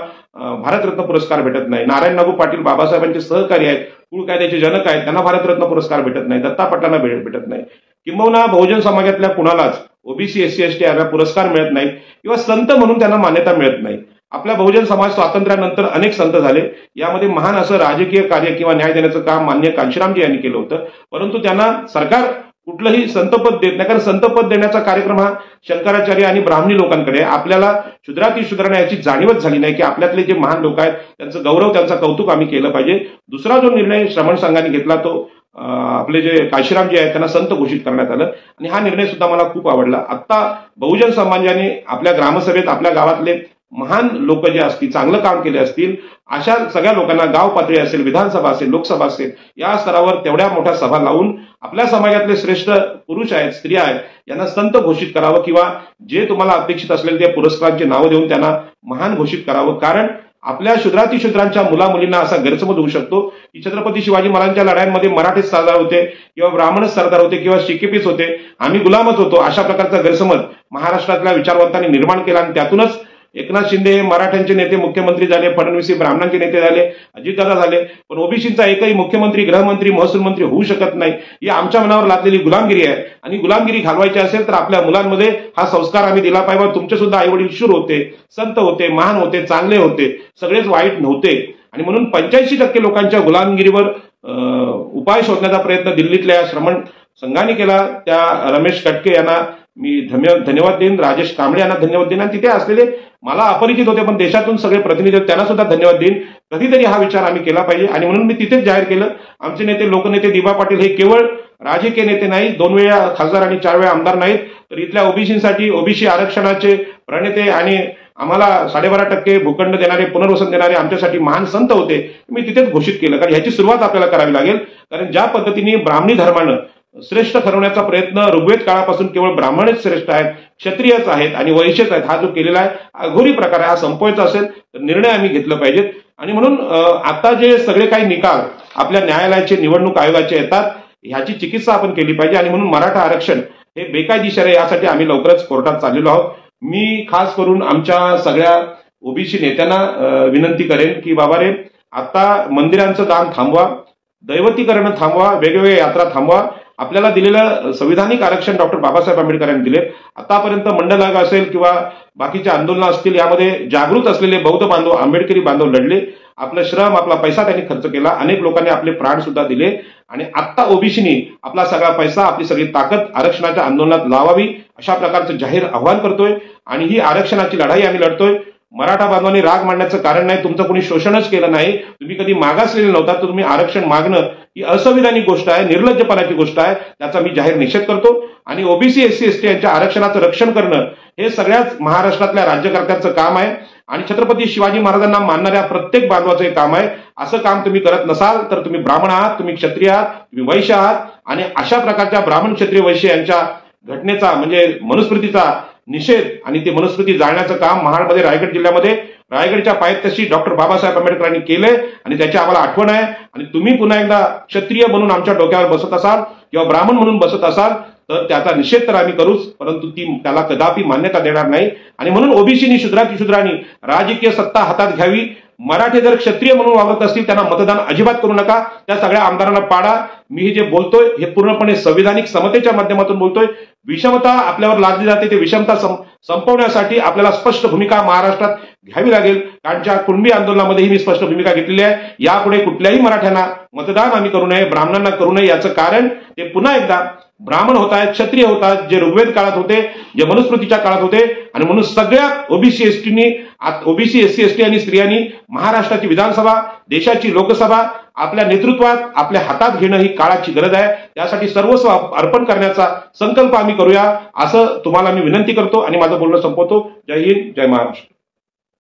भारतरत्न पुरस्कार भेटत नाही. नारायण नागू पाटील बाबासाहेबांचे सहकारी आहेत, कुळ कायद्याचे जनक आहेत, त्यांना भारतरत्न पुरस्कार भेटत नाही. दत्ता पाटलांना भेटत नाही. किंबहुना बहुजन समाजातल्या कुणालाच ओबीसी एससी एसटी यांना पुरस्कार मिळत नाही किंवा संत म्हणून त्यांना मान्यता मिळत नाही. आपल्या बहुजन समाज स्वातंत्र्यानंतर अनेक संत झाले, यामध्ये महान असं राजकीय कार्य किंवा न्याय देण्याचं काम मान्य कांशीरामजी यांनी केलं होतं. परंतु त्यांना सरकार कुठलंही संतपद देत नाही, कारण संतपद देण्याचा कार्यक्रम हा शंकराचार्य आणि ब्राह्मणी लोकांकडे. आपल्याला शूद्राती शूद्रांना याची जाणीवच झाली नाही की आपल्यातले जे महान लोक आहेत त्यांचं गौरव, त्यांचं कौतुक आम्ही केलं पाहिजे. दुसरा जो निर्णय श्रमण संघाने घेतला तो आपले जे काशीरामजी आहेत त्यांना संत घोषित करण्यात आलं आणि हा निर्णय सुद्धा मला खूप आवडला. आता बहुजन समाजाने आपल्या ग्रामसभेत आपल्या गावातले महान लोक जे असतील, चांगलं काम केले असतील, अशा सगळ्या लोकांना गाव पातळी असेल, विधानसभा असेल, लोकसभा असेल, या स्तरावर तेवढ्या मोठ्या सभा लावून आपल्या समाजातले श्रेष्ठ पुरुष आहेत, स्त्रिया आहेत, यांना संत घोषित करावं किंवा जे तुम्हाला अपेक्षित असलेले त्या पुरस्कारांची नावं देऊन त्यांना महान घोषित करावं. कारण आपल्या शूद्राती शूद्रांच्या मुला मुलींना असा गैरसमज होऊ शकतो की छत्रपती शिवाजी महाराजांच्या लढाईमध्ये मराठीच सरदार होते किंवा ब्राह्मणच सरदार होते किंवा शिकेपीच होते, आम्ही गुलामच होतो, अशा प्रकारचा गैरसमज महाराष्ट्रातल्या विचारवंतांनी निर्माण केला. आणि त्यातूनच एकनाथ शिंदे हे मराठ्यांचे नेते मुख्यमंत्री झाले, फडणवीस ब्राह्मणांचे नेते झाले, अजितदादा झाले. पण ओबीसीचा एकही मुख्यमंत्री, गृहमंत्री, महसूल मंत्री होऊ शकत नाही. ही आमच्या मनावर लादलेली गुलामगिरी आहे आणि गुलामगिरी घालवायची असेल तर आपल्या मुलांमध्ये हा संस्कार आम्ही दिला पाहिजे. तुमचे सुद्धा आई वडील शूर होते, संत होते, महान होते, चांगले होते, सगळेच वाईट नव्हते. आणि म्हणून 85% लोकांच्या गुलामगिरीवर उपाय शोधण्याचा प्रयत्न दिल्लीतल्या श्रमण संघाने केला. त्या रमेश कटके यांना मी धन्यवाद देईन, राजेश कांबळे यांना धन्यवाद देईन आणि तिथे असलेले मला अपरिचित होते पण देशातून सगळे प्रतिनिधी त्यांना सुद्धा धन्यवाद देईन. कधीतरी हा विचार आम्ही केला पाहिजे आणि म्हणून मी तिथेच जाहीर केलं. आमचे नेते लोकनेते दिबा पाटील हे केवळ राजकीय नेते नाहीत, 2 वेळा खासदार आणि 4 वेळा आमदार नाहीत, तर इथल्या ओबीसीसाठी ओबीसी आरक्षणाचे प्रणेते आणि आम्हाला 12.5% भूखंड देणारे, पुनर्वसन देणारे आमच्यासाठी महान संत होते. मी तिथेच घोषित केलं कारण ह्याची सुरुवात आपल्याला करावी लागेल. कारण ज्या पद्धतीने ब्राह्मणी धर्मानं श्रेष्ठ ठरवण्याचा प्रयत्न ऋग्वेद काळापासून केवळ ब्राह्मणच श्रेष्ठ आहेत, क्षत्रियच आहेत आणि वैश्यच आहेत, हा जो केलेला आहे अघोरी प्रकार आहे. हा संपवायचा असेल तर निर्णय आम्ही घेतला पाहिजेत. आणि म्हणून आता जे सगळे काही निकाल आपल्या न्यायालयाचे, निवडणूक आयोगाचे येतात ह्याची चिकित्सा आपण केली पाहिजे. आणि म्हणून मराठा आरक्षण हे बेकायदेशीर आहे यासाठी आम्ही लवकरच कोर्टात चाललेलो आहोत. मी खास करून आमच्या सगळ्या ओबीसी नेत्यांना विनंती करेन की बाबा रे, आता मंदिरांचं दान थांबवा, दैवतीकरण थांबवा, वेगवेगळ्या यात्रा थांबवा. आपल्याला दिलेलं संविधानिक आरक्षण डॉक्टर बाबासाहेब आंबेडकरांनी दिले. आतापर्यंत मंडल आयोग असेल किंवा बाकीच्या आंदोलनं असतील, यामध्ये जागृत असलेले बौद्ध बांधव, आंबेडकरी बांधव लढले. आपलं श्रम, आपला पैसा त्यांनी खर्च केला. अनेक लोकांनी आपले प्राण सुद्धा दिले आणि आता ओबीसीनी आपला सगळा पैसा, आपली सगळी ताकद आरक्षणाच्या आंदोलनात लावावी अशा प्रकारचं जाहीर आव्हान करतोय. आणि ही आरक्षणाची लढाई आम्ही लढतोय. मराठा बांधवांनी राग मांडण्याचं कारण नाही, तुमचं कोणी शोषणच केलं नाही, तुम्ही कधी मागासलेले नव्हता, तर तुम्ही आरक्षण मागणं ही असंविधानिक गोष्ट आहे, निर्लज्जपणाची गोष्ट आहे. त्याचा मी जाहीर निषेध करतो. आणि ओबीसी एससी एसटी यांच्या आरक्षणाचं रक्षण करणं हे सगळ्याच महाराष्ट्रातल्या राज्यकर्त्यांचं काम आहे आणि छत्रपती शिवाजी महाराजांना मानणाऱ्या प्रत्येक बांधवाचं हे काम आहे. असं काम तुम्ही करत नसाल तर तुम्ही ब्राह्मण आहात, तुम्ही क्षत्रिय आहात, तुम्ही वैश्य आहात. आणि अशा प्रकारच्या ब्राह्मण, क्षत्रिय, वैश्य यांच्या घटनेचा म्हणजे मनुस्मृतीचा निषेध आणि ते मनुस्मृती जाळण्याचं काम महाडमध्ये, रायगड जिल्ह्यामध्ये, रायगडच्या पायथ्याशी डॉक्टर बाबासाहेब आंबेडकरांनी केलंय आणि त्याची आम्हाला आठवण आहे. आणि तुम्ही पुन्हा एकदा क्षत्रिय म्हणून आमच्या डोक्यावर बसत असाल किंवा ब्राह्मण म्हणून बसत असाल तर त्याचा निषेध तर आम्ही करूच, परंतु त्याला कदापि मान्यता देणार नाही. आणि म्हणून ओबीसीनी, शूद्रांनी राजकीय सत्ता हातात घ्यावी. मराठी जर क्षत्रिय म्हणून वावरत असतील त्यांना मतदान अजिबात करू नका, त्या सगळ्या आमदारांना पाडा. मी जे बोलतोय हे पूर्णपणे संविधानिक समतेच्या माध्यमातून बोलतोय. विषमता आपल्यावर लादली जाते, ते विषमता संपवण्यासाठी आपल्याला स्पष्ट भूमिका महाराष्ट्रात घ्यावी लागेल. कालच्या कुणबी आंदोलनामध्येही मी स्पष्ट भूमिका घेतलेली आहे. यापुढे कुठल्याही मराठ्यांना मतदान आम्ही करू नये, ब्राह्मणांना करू नये. याचं कारण ते पुन्हा एकदा ब्राह्मण होत आहेत, क्षत्रिय होत आहेत, जे ऋग्वेद काळात होते, जे मनुस्मृतीच्या काळात होते. आणि म्हणून सगळ्या ओबीसी एससी एसटी आणि स्त्रियांनी महाराष्ट्राची विधानसभा, देशाची लोकसभा आपल्या नेतृत्वात, आपल्या हातात घेणं ही काळाची गरज आहे. त्यासाठी सर्वस्व अर्पण करण्याचा संकल्प आम्ही करूया, असं तुम्हाला मी विनंती करतो आणि माझं बोलणं संपवतो. जय हिंद, जय महाराष्ट्र.